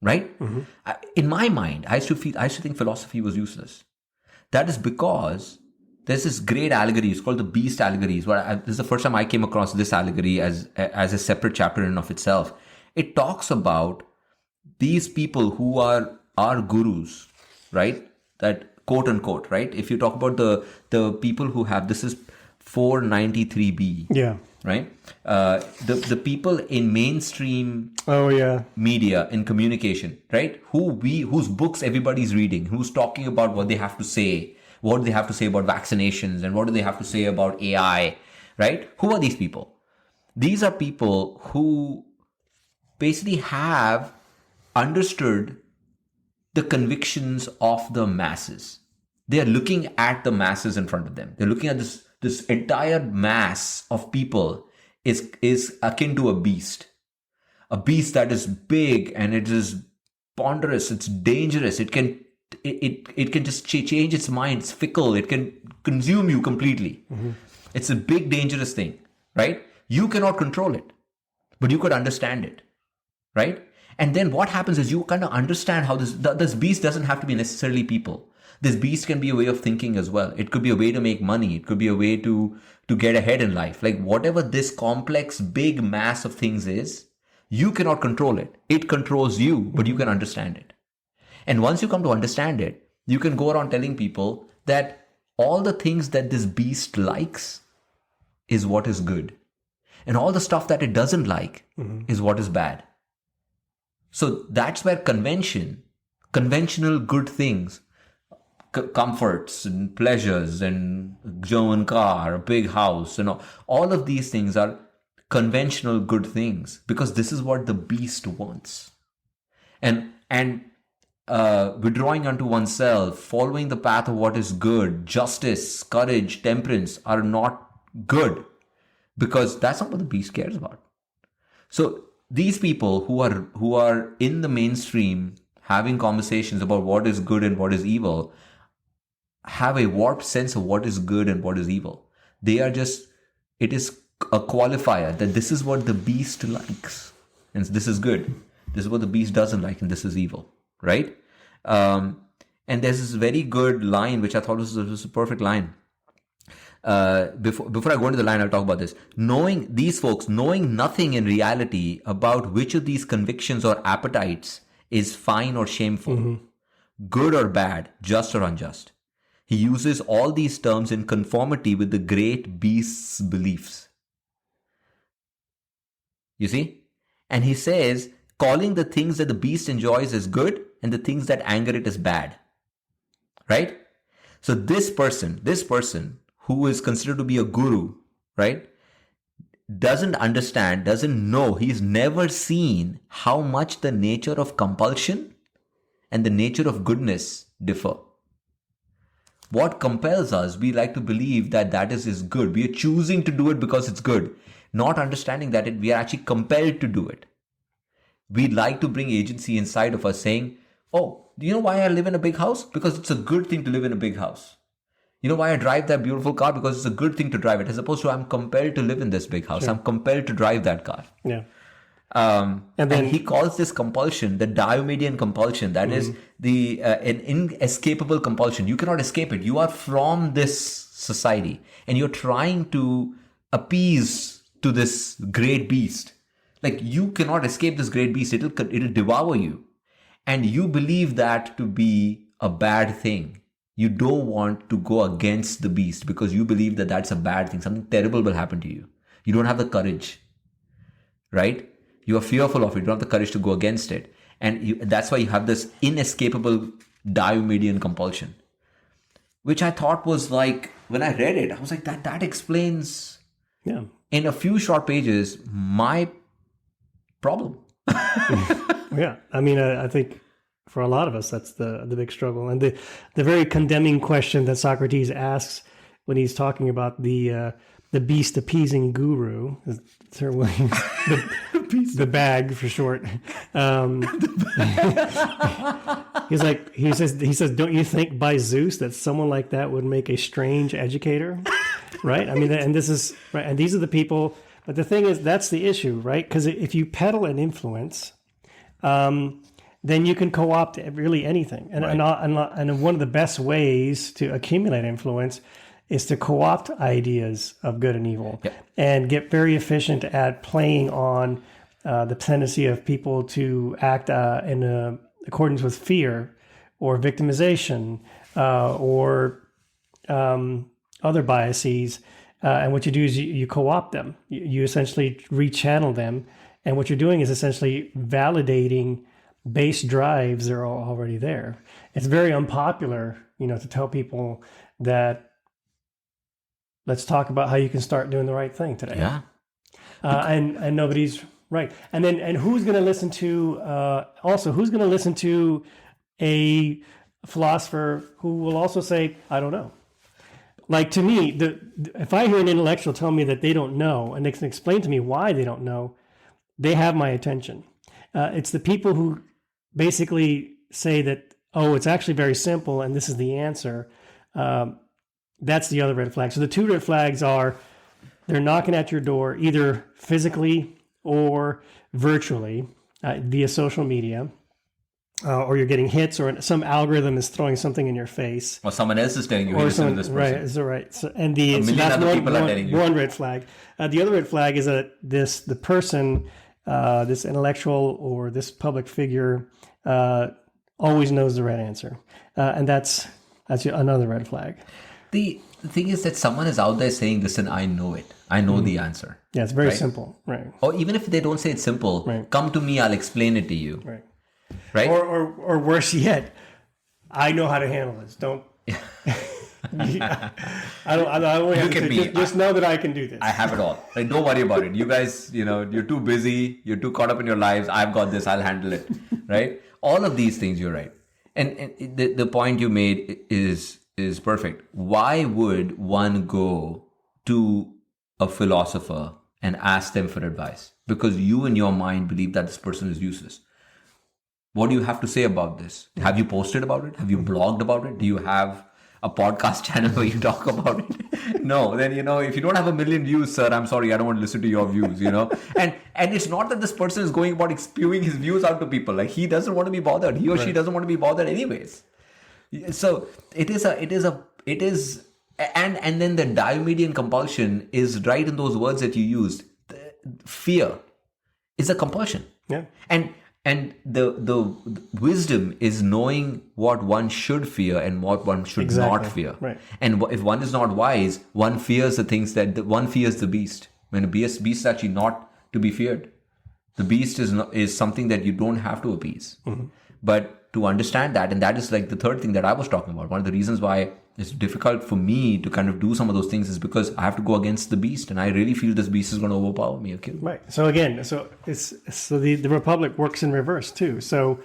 Right? Mm-hmm. In my mind, I used to think philosophy was useless. That is because there's this great allegory. It's called the beast allegory. This is the first time I came across this allegory as a separate chapter in and of itself. It talks about these people who are gurus, right? That quote unquote, right? If you talk about the people who have, this is 493b.
Yeah.
Right? The people in mainstream media and communication, right? Whose books everybody's reading, who's talking about what they have to say, what do they have to say about vaccinations, and what do they have to say about AI, right? Who are these people? These are people who basically have understood the convictions of the masses. They are looking at the masses in front of them. They're looking at this entire mass of people, is akin to a beast. A beast that is big and it is ponderous, it's dangerous, it can just change its mind, it's fickle, it can consume you completely. It's a big dangerous thing, right? You cannot control it, but you could understand it, right? And then what happens is you kind of understand how this beast doesn't have to be necessarily people. This beast can be a way of thinking as well. It could be a way to make money. It could be a way to get ahead in life. Like whatever this complex, big mass of things is, you cannot control it. It controls you, but you can understand it. And once you come to understand it, you can go around telling people that all the things that this beast likes is what is good. And all the stuff that it doesn't like is what is bad. So that's where conventional good things, comforts and pleasures and German car, a big house, all of these things are conventional good things because this is what the beast wants. And withdrawing unto oneself, following the path of what is good, justice, courage, temperance are not good because that's not what the beast cares about. So these people who are in the mainstream having conversations about what is good and what is evil have a warped sense of what is good and what is evil. It is a qualifier that this is what the beast likes and this is good. This is what the beast doesn't like and this is evil, right? And there's this very good line, which I thought was a perfect line. Before I go into the line, I'll talk about this. These folks knowing nothing in reality about which of these convictions or appetites is fine or shameful, good or bad, just or unjust. He uses all these terms in conformity with the great beast's beliefs. You see? And he says, calling the things that the beast enjoys as good and the things that anger it as bad. Right? So this person who is considered to be a guru, right, doesn't understand, doesn't know, he's never seen how much the nature of compulsion and the nature of goodness differ. What compels us, we like to believe that is good. We are choosing to do it because it's good, not understanding that we are actually compelled to do it. We like to bring agency inside of us saying, oh, do you know why I live in a big house? Because it's a good thing to live in a big house. You know why I drive that beautiful car? Because it's a good thing to drive it, as opposed to I'm compelled to live in this big house. Sure. I'm compelled to drive that car.
Yeah.
And he calls this compulsion the Diomedean compulsion. That is an inescapable compulsion. You cannot escape it. You are from this society and you're trying to appease to this great beast. Like you cannot escape this great beast. It'll devour you. And you believe that to be a bad thing. You don't want to go against the beast because you believe that that's a bad thing. Something terrible will happen to you. You don't have the courage, right? You are fearful of it. You don't have the courage to go against it. And that's why you have this inescapable Diomedean compulsion, which I thought was like, when I read it, I was like, that explains in a few short pages my problem.
Yeah. I mean, I think for a lot of us, that's the big struggle. And the very condemning question that Socrates asks when he's talking about the beast appeasing guru, Sir William, the bag for short. He says, don't you think by Zeus that someone like that would make a strange educator? Right? I mean, and this is right. And these are the people. But the thing is, that's the issue, right? Because if you peddle an influence, then you can co-opt really anything. And, right. and one of the best ways to accumulate influence is to co-opt ideas of good and evil and get very efficient at playing on the tendency of people to act in accordance with fear or victimization or other biases. And what you do is you co-opt them. You essentially rechannel them. And what you're doing is essentially validating base drives that are already there. It's very unpopular, to tell people that let's talk about how you can start doing the right thing today.
Yeah.
And nobody's right. And who's going to listen to, who's going to listen to a philosopher who will also say, I don't know. Like to me, if I hear an intellectual tell me that they don't know and they can explain to me why they don't know, they have my attention. It's the people who basically say that, oh, it's actually very simple and this is the answer. That's the other red flag. So the two red flags are they're knocking at your door either physically or virtually via social media. Or you're getting hits, or some algorithm is throwing something in your face,
or someone else is telling you,
or
listen to this person.
Right, is right. So, and one red flag. The other red flag is that the person, this intellectual or this public figure, always knows the right answer, and that's another red flag.
The thing is that someone is out there saying, "Listen, I know it. I know the answer."
Yeah, it's very simple, right?
Or even if they don't say it's simple, come to me. I'll explain it to you.
Right.
Right?
Or worse yet, I know how to handle this. Don't. I don't have
Look at me.
Just know that I can do this.
I have it all. Like, don't worry about it. You guys, you're too busy. You're too caught up in your lives. I've got this. I'll handle it. Right? All of these things, you're right. And the point you made is perfect. Why would one go to a philosopher and ask them for advice? Because you in your mind believe that this person is useless. What do you have to say about this? Have you posted about it? Have you blogged about it? Do you have a podcast channel where you talk about it? No. Then, if you don't have 1 million views, sir, I'm sorry, I don't want to listen to your views, And it's not that this person is going about spewing his views out to people. Like, he doesn't want to be bothered. He or she doesn't want to be bothered anyways. So and then the Diomedean compulsion is right in those words that you used. Fear is a compulsion.
Yeah.
And the wisdom is knowing what one should fear and what one should not fear.
Right.
And if one is not wise, one fears the things one fears the beast. When a beast is actually not to be feared. The beast is something that you don't have to appease. Mm-hmm. But to understand that, and that is like the third thing that I was talking about. One of the reasons why it's difficult for me to kind of do some of those things is because I have to go against the beast, and I really feel this beast is going to overpower me or kill me.
Right. So again, the republic works in reverse too. So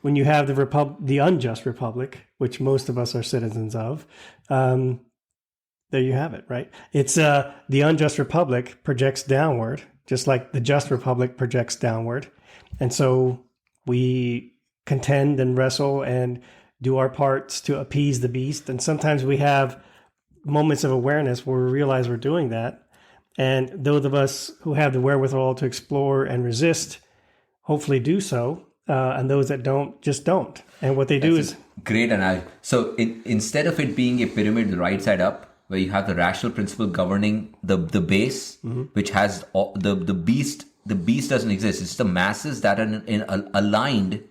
when you have the unjust republic, which most of us are citizens of, there you have it. Right. It's the unjust republic projects downward, just like the just republic projects downward, and so we contend and wrestle and do our parts to appease the beast. And sometimes we have moments of awareness where we realize we're doing that. And those of us who have the wherewithal to explore and resist, hopefully do so. And those that don't, just don't. And what they do is...
Great analogy. So instead of it being a pyramid, the right side up, where you have the rational principle governing the base, mm-hmm. which has the beast. The beast doesn't exist. It's the masses that are aligned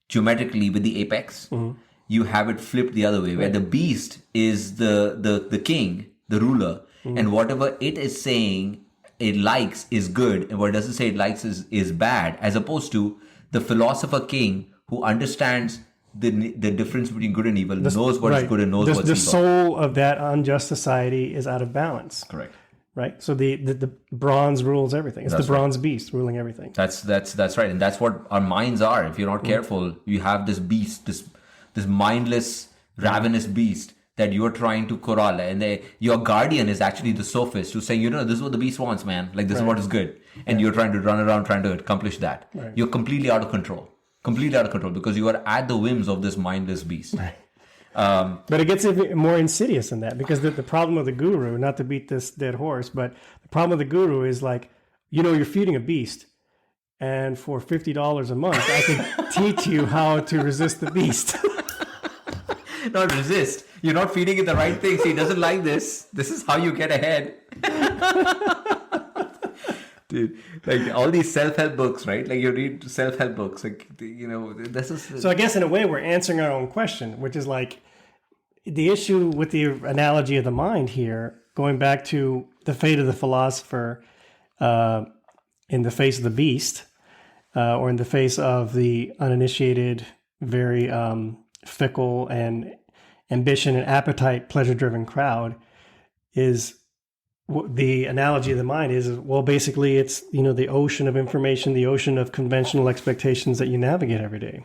geometrically with the apex. Mm-hmm. You have it flipped the other way, where the beast is the king, the ruler, mm-hmm. and whatever it is saying it likes is good, and what it doesn't say it likes is bad, as opposed to the philosopher king who understands the difference between good and evil, knows what is good and knows what's evil.
The soul of that unjust society is out of balance.
Correct.
Right, so the bronze rules everything. It's the bronze beast ruling everything.
That's right, and that's what our minds are. If you're not careful, you have this beast, this mindless, ravenous beast that you're trying to corral, and your guardian is actually the sophist who's saying, this is what the beast wants, man. Like, this is what is good, and you're trying to run around trying to accomplish that. Right. You're completely out of control, because you are at the whims of this mindless beast. Right.
But it gets even more insidious than that, because the problem of the guru, not to beat this dead horse, but the problem of the guru is like, you're feeding a beast, and for $50 a month, I can teach you how to resist the beast.
Not resist. You're not feeding it the right things. He doesn't like this. This is how you get ahead. Dude, like all these self-help books, right? Like you read self-help books, like, this is...
So I guess in a way we're answering our own question, which is like the issue with the analogy of the mind here, going back to the fate of the philosopher in the face of the beast, or in the face of the uninitiated, very fickle and ambition and appetite, pleasure-driven crowd, is... The analogy of the mind is, well, basically it's, the ocean of information, the ocean of conventional expectations that you navigate every day.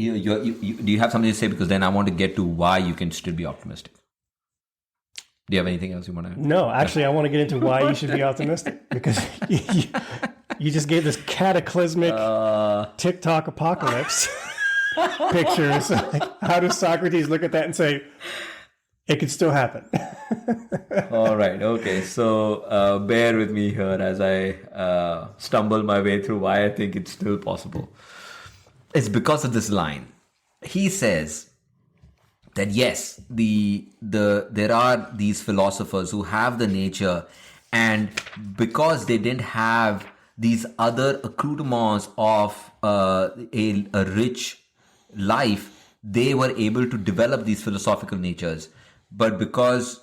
Do you have something to say? Because then I want to get to why you can still be optimistic. Do you have anything else you want to?
No, actually, I want to get into why you should be optimistic, because you just gave this cataclysmic TikTok apocalypse pictures. Like, how does Socrates look at that and say, it could still happen?
All right. Okay. So bear with me here as I stumble my way through why I think it's still possible. It's because of this line. He says that yes, there are these philosophers who have the nature, and because they didn't have these other accoutrements of a rich life, they were able to develop these philosophical natures. But because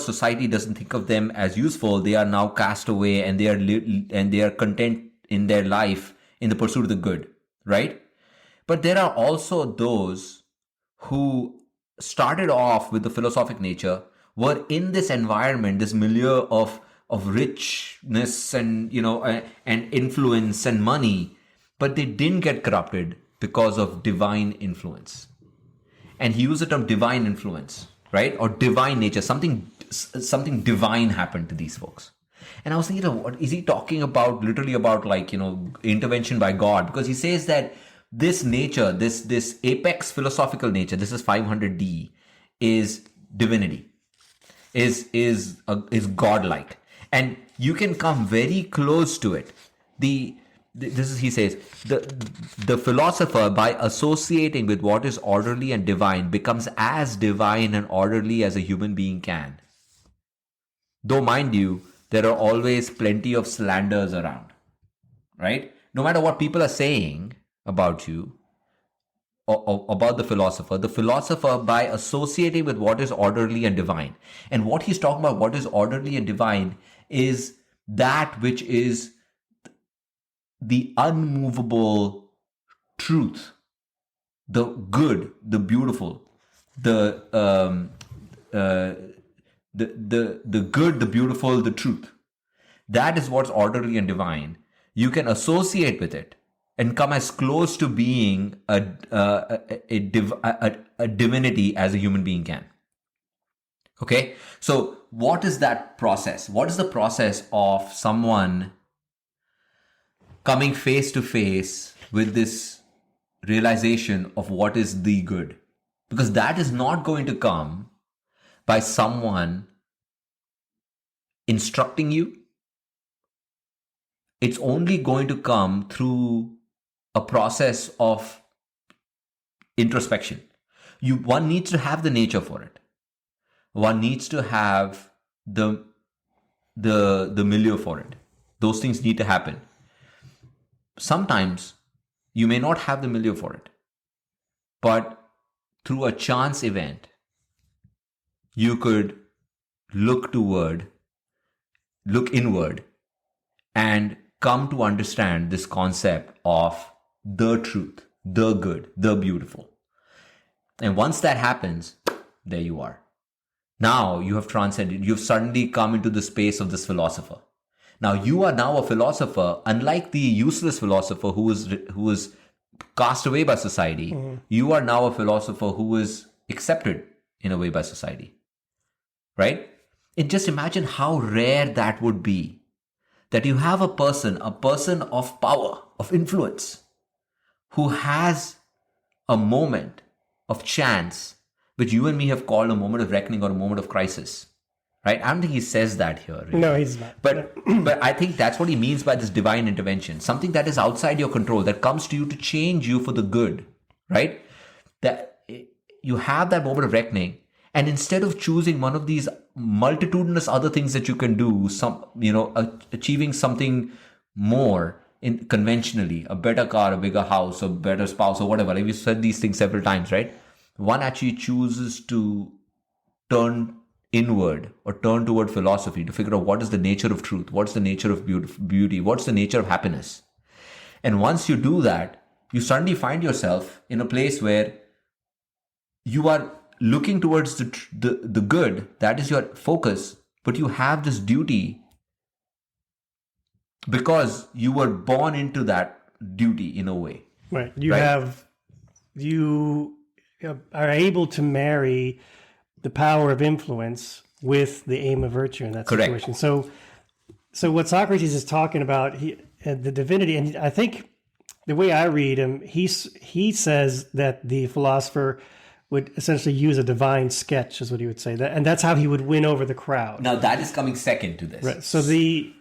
society doesn't think of them as useful, they are now cast away, and they are content in their life in the pursuit of the good, right? But there are also those who started off with the philosophic nature, were in this environment, this milieu of richness and and influence and money, but they didn't get corrupted because of divine influence. And he used the term divine influence, right? Or divine nature. Something divine happened to these folks. And I was thinking, what is he talking about? Literally about intervention by God, because he says that this nature, this apex philosophical nature, this is 500D, is divinity, is godlike, and you can come very close to it. He says the philosopher, by associating with what is orderly and divine, becomes as divine and orderly as a human being can. Though, mind you, there are always plenty of slanders around, right? No matter what people are saying about you, or about the philosopher, by associating with what is orderly and divine. And what he's talking about, what is orderly and divine, is that which is the unmovable truth, the good, the beautiful, the good, the beautiful, the truth. That is what's orderly and divine. You can associate with it and come as close to being a divinity as a human being can. Okay? So what is that process? What is the process of someone coming face to face with this realization of what is the good? Because that is not going to come by someone instructing you. It's only going to come through a process of introspection. One needs to have the nature for it. One needs to have the milieu for it. Those things need to happen. Sometimes you may not have the milieu for it, but through a chance event, you could look inward, and come to understand this concept of the truth, the good, the beautiful. And once that happens, there you are. Now you have transcended. You've suddenly come into the space of this philosopher. Now you are now a philosopher, unlike the useless philosopher who was cast away by society. Mm-hmm. You are now a philosopher who is accepted in a way by society. Right? And just imagine how rare that would be. That you have a person of power, of influence, who has a moment of chance, which you and me have called a moment of reckoning or a moment of crisis. Right? I don't think he says that here. Really.
No, he's not.
But I think that's what he means by this divine intervention. Something that is outside your control, that comes to you to change you for the good. Right? That you have that moment of reckoning. And instead of choosing one of these multitudinous other things that you can do, achieving something more conventionally, a better car, a bigger house, a better spouse, or whatever. Like we said these things several times, right? One actually chooses to turn inward or turn toward philosophy to figure out what is the nature of truth, what's the nature of beauty, what's the nature of happiness. And once you do that, you suddenly find yourself in a place where you are looking towards the good, that is your focus, but you have this duty because you were born into that duty in a way.
Right. You have you are able to marry the power of influence with the aim of virtue in that
Correct.
situation. So what Socrates is talking about, the divinity, and I think the way I read him, he says that the philosopher would essentially use a divine sketch, is what he would say, and that's how he would win over the crowd.
Now that is coming second to this.
Right. So the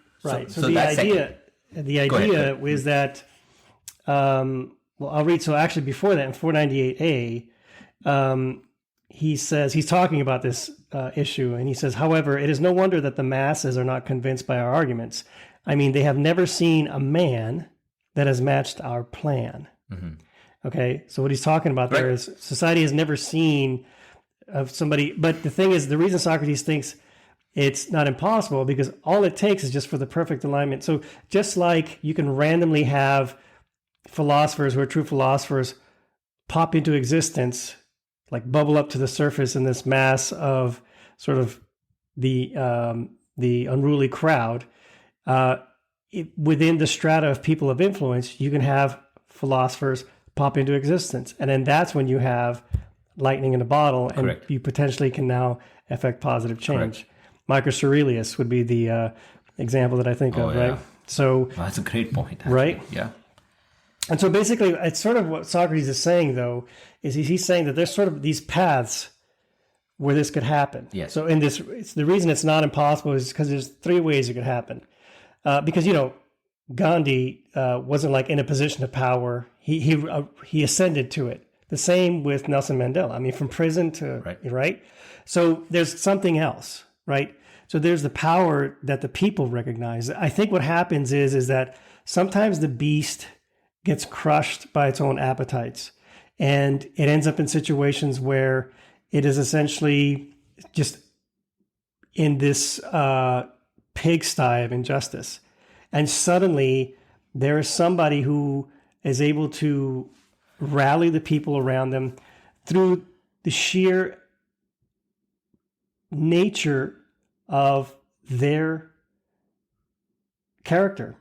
idea is that. Well, I'll read. So actually, before that, in 498a, he says he's talking about this issue, and he says, however, it is no wonder that the masses are not convinced by our arguments. I mean, they have never seen a man that has matched our plan. Mm-hmm. Okay, so what he's talking about there is society has never seen of somebody. But the thing is, the reason Socrates thinks it's not impossible because all it takes is just for the perfect alignment. So just like you can randomly have philosophers who are true philosophers pop into existence, like bubble up to the surface in this mass of sort of the unruly crowd, within the strata of people of influence, you can have philosophers pop into existence. And then that's when you have lightning in a bottle, and
Correct.
you potentially can now affect positive change.
Correct.
Marcus Aurelius would be the example that I think of,
yeah.
right? So
that's a great point. Actually.
Right?
Yeah.
And so basically, it's sort of what Socrates is saying, though, is he's saying that there's sort of these paths where this could happen.
Yes.
So in this, the reason it's not impossible is because there's three ways it could happen. Because, Gandhi wasn't like in a position of power. He ascended to it. The same with Nelson Mandela. I mean, from prison to, right? So there's something else, right? So there's the power that the people recognize. I think what happens is that sometimes the beast gets crushed by its own appetites, and it ends up in situations where it is essentially just in this pigsty of injustice. And suddenly there is somebody who is able to rally the people around them through the sheer nature of their character.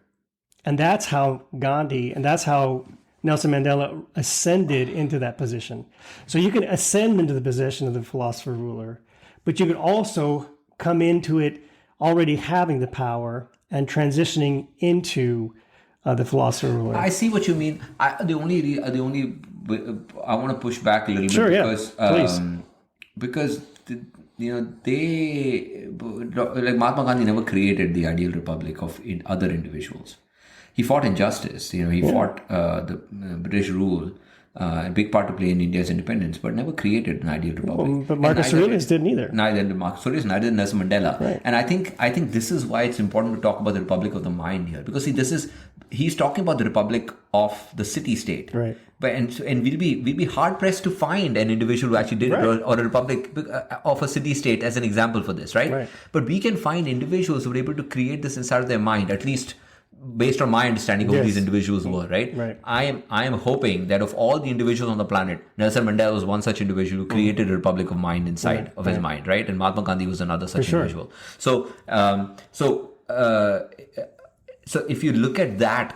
And that's how Gandhi and that's how Nelson Mandela ascended into that position. So you can ascend into the position of the philosopher ruler, but you can also come into it already having the power and transitioning into the philosopher ruler.
I see what you mean. I want to push back a little
Sure,
bit
because
they like Mahatma Gandhi never created the ideal republic of other individuals. He fought injustice. He fought the British rule, a big part to play in India's independence, but never created an ideal republic.
But Marcus Aurelius didn't either.
Neither did Marcus Aurelius, neither did Nelson Mandela.
Right.
And I think this is why it's important to talk about the republic of the mind here, because he's talking about the republic of the city-state.
Right.
But and we'll be hard pressed to find an individual who actually did it, or a republic of a city-state as an example for this, right? But we can find individuals who were able to create this inside of their mind, at least based on my understanding of who these individuals were, right? I am hoping that of all the individuals on the planet, Nelson Mandela was one such individual who created a republic of mind inside of his mind, right? And Mahatma Gandhi was another such individual. So if you look at that,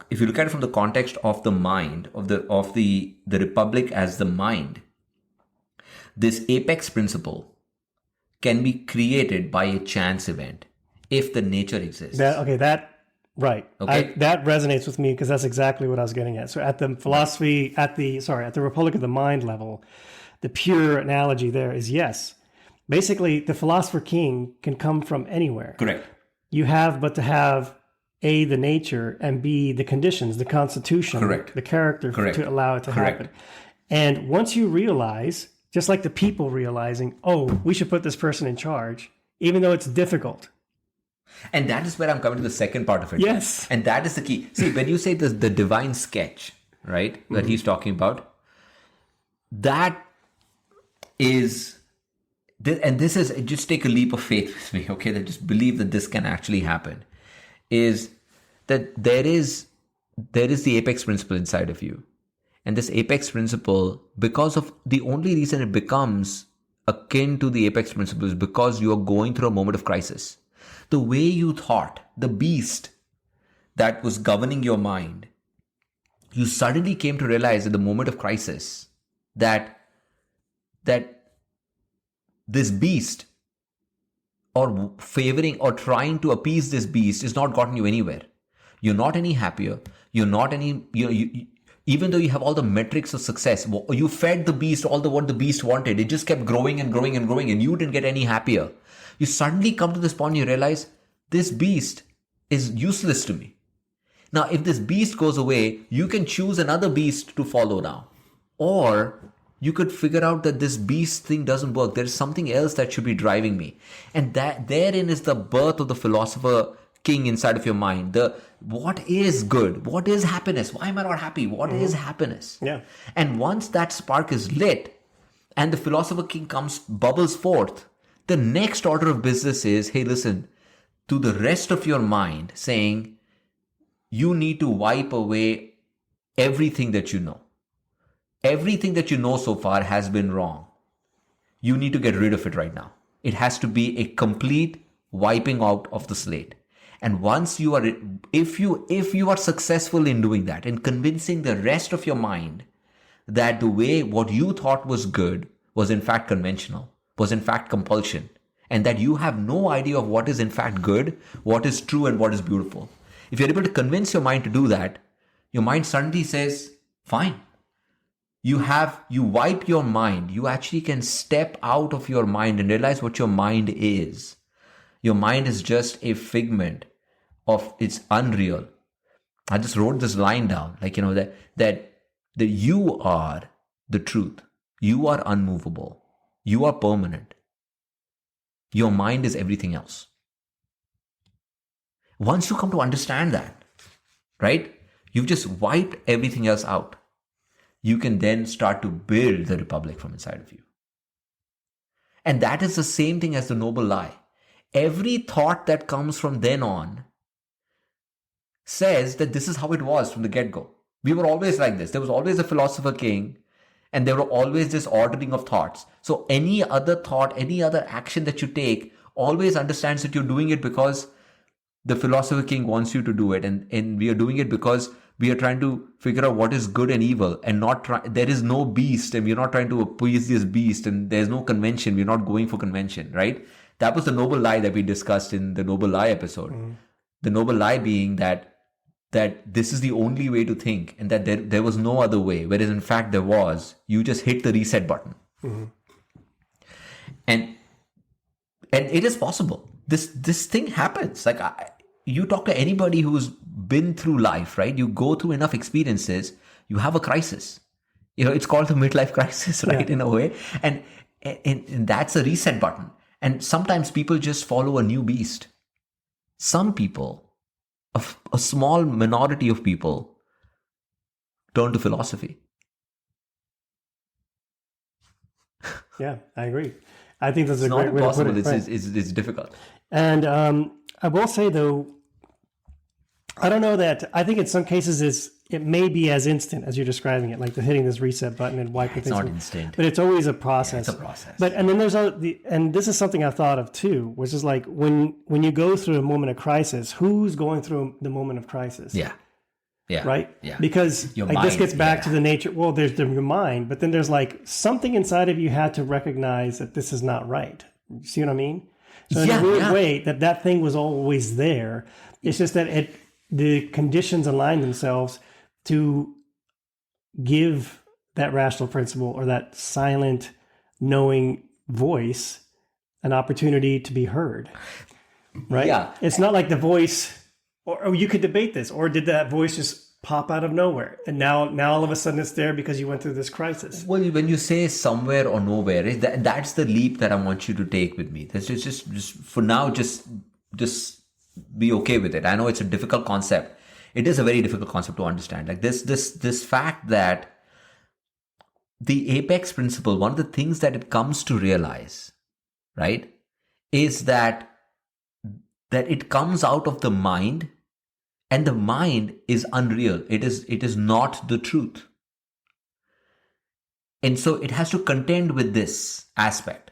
if you look at it from the context of the mind, of the republic as the mind, this apex principle can be created by a chance event if the nature exists.
Right.
Okay.
That resonates with me because that's exactly what I was getting at. So at the at the Republic of the Mind level, the pure analogy there is yes. Basically, the philosopher king can come from anywhere.
Correct.
You have but to have A, the nature, and B, the conditions, the constitution, the character to allow it to happen. And once you realize, just like the people realizing, we should put this person in charge, even though it's difficult.
And that is where I'm coming to the second part of it.
Yes.
And that is the key. See, when you say the divine sketch, right, that he's talking about, that is, and this is, just take a leap of faith with me, okay, that just believe that this can actually happen, is that there is the apex principle inside of you. And this apex principle, because of the only reason it becomes akin to the apex principle is because you are going through a moment of crisis. The way you thought, the beast that was governing your mind, you suddenly came to realize at the moment of crisis that this beast, or favoring or trying to appease this beast, is not gotten you anywhere. You're not any happier. You're not any, even though you have all the metrics of success, you fed the beast all the what the beast wanted. It just kept growing and growing and growing, and you didn't get any happier. You suddenly come to this point, you realize this beast is useless to me. Now, if this beast goes away, you can choose another beast to follow now. Or you could figure out that this beast thing doesn't work. There's something else that should be driving me. And that therein is the birth of the philosopher king inside of your mind. What is good? What is happiness? Why am I not happy? What is happiness?
Yeah.
And once that spark is lit and the philosopher king bubbles forth, the next order of business is, hey, listen, to the rest of your mind, saying, you need to wipe away everything that you know. Everything that you know so far has been wrong. You need to get rid of it right now. It has to be a complete wiping out of the slate. And once you are, if you are successful in doing that, in convincing the rest of your mind that the way what you thought was good was in fact conventional, was in fact compulsion, and that you have no idea of what is in fact good, what is true, and what is beautiful. If you're able to convince your mind to do that, your mind suddenly says, fine. You wipe your mind. You actually can step out of your mind and realize what your mind is. Your mind is just a figment of its unreal. I just wrote this line down, that you are the truth. You are unmovable. You are permanent. Your mind is everything else. Once you come to understand that, right, you've just wiped everything else out. You can then start to build the republic from inside of you. And that is the same thing as the noble lie. Every thought that comes from then on says that this is how it was from the get-go. We were always like this. There was always a philosopher king, and there were always this ordering of thoughts. So any other thought, any other action that you take always understands that you're doing it because the philosopher king wants you to do it. And we are doing it because we are trying to figure out what is good and evil, and there is no beast, and we're not trying to appease this beast, and there's no convention. We're not going for convention, right? That was the noble lie that we discussed in the noble lie episode. The noble lie being that this is the only way to think, and that there was no other way, whereas in fact there was. You just hit the reset button. And it is possible. This thing happens. You talk to anybody who's been through life, right? You go through enough experiences, you have a crisis. It's called the midlife crisis, right? Yeah. In a way. And that's a reset button. And sometimes people just follow a new beast. Some people, a small minority of people, turn to philosophy.
Yeah, I agree. I think that's a great way to put it.
It's difficult.
And I will say, though, I don't know that. I think in some cases it may be as instant as you're describing it, like the hitting this reset button and wiping things.
It's not instant,
but it's always a process.
Yeah, it's a process.
And then there's and this is something I thought of too, which is like when you go through a moment of crisis, who's going through the moment of crisis?
Yeah.
Right?
Yeah.
Because this gets back to the nature. Well, there's your mind, but then there's like something inside of you had to recognize that this is not right. You see what I mean? So in a weird way, that thing was always there. It's just that the conditions align themselves to give that rational principle or that silent, knowing voice an opportunity to be heard. Right?
Yeah.
It's not like the voice, or you could debate this, or did that voice just pop out of nowhere? And now all of a sudden it's there because you went through this crisis.
Well, when you say somewhere or nowhere, that's the leap that I want you to take with me. That's just for now, just be okay with it. I know it's a difficult concept. It is a very difficult concept to understand. Like this fact that the apex principle, one of the things that it comes to realize, right, is that it comes out of the mind, and the mind is unreal. It is not the truth. And so it has to contend with this aspect.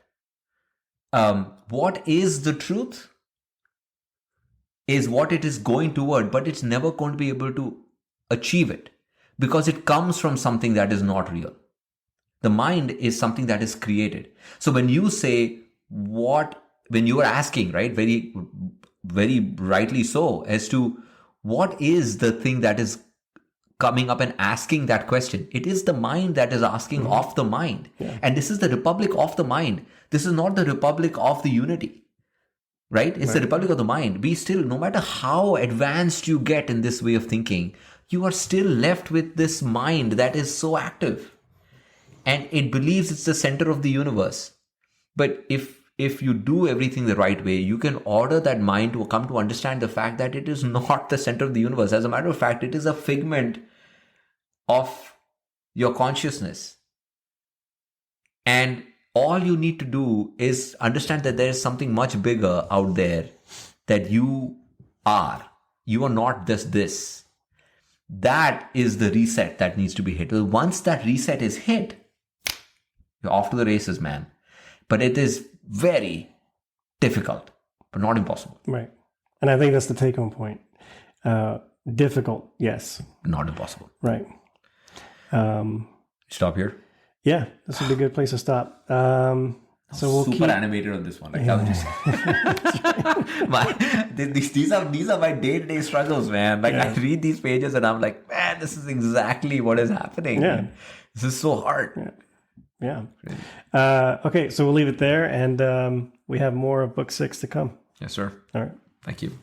What is the truth is what it is going toward, but it's never going to be able to achieve it because it comes from something that is not real. The mind is something that is created. So when you say when you are asking, right, very, very rightly so, as to what is the thing that is coming up and asking that question, it is the mind that is asking of the mind.
Yeah.
And this is the republic of the mind. This is not the republic of the unity, right? It's the republic of the mind. Be still, no matter how advanced you get in this way of thinking, you are still left with this mind that is so active. And it believes it's the center of the universe. But if you do everything the right way, you can order that mind to come to understand the fact that it is not the center of the universe. As a matter of fact, it is a figment of your consciousness. And all you need to do is understand that there is something much bigger out there that you are. You are not just this. That is the reset that needs to be hit. Once that reset is hit, you're off to the races, man. But it is very difficult, but not impossible.
Right. And I think that's the take-home point. Difficult, yes.
Not impossible.
Right.
Stop here.
Yeah, this would be a good place to stop. So we'll
super animated on this one. Like I was just these are my day-to-day struggles, man. Like I read these pages and I'm like, man, this is exactly what is happening.
Yeah.
Man. This is so hard.
Yeah. Okay, so we'll leave it there, and we have more of book 6 to come.
Yes, sir.
All right.
Thank you.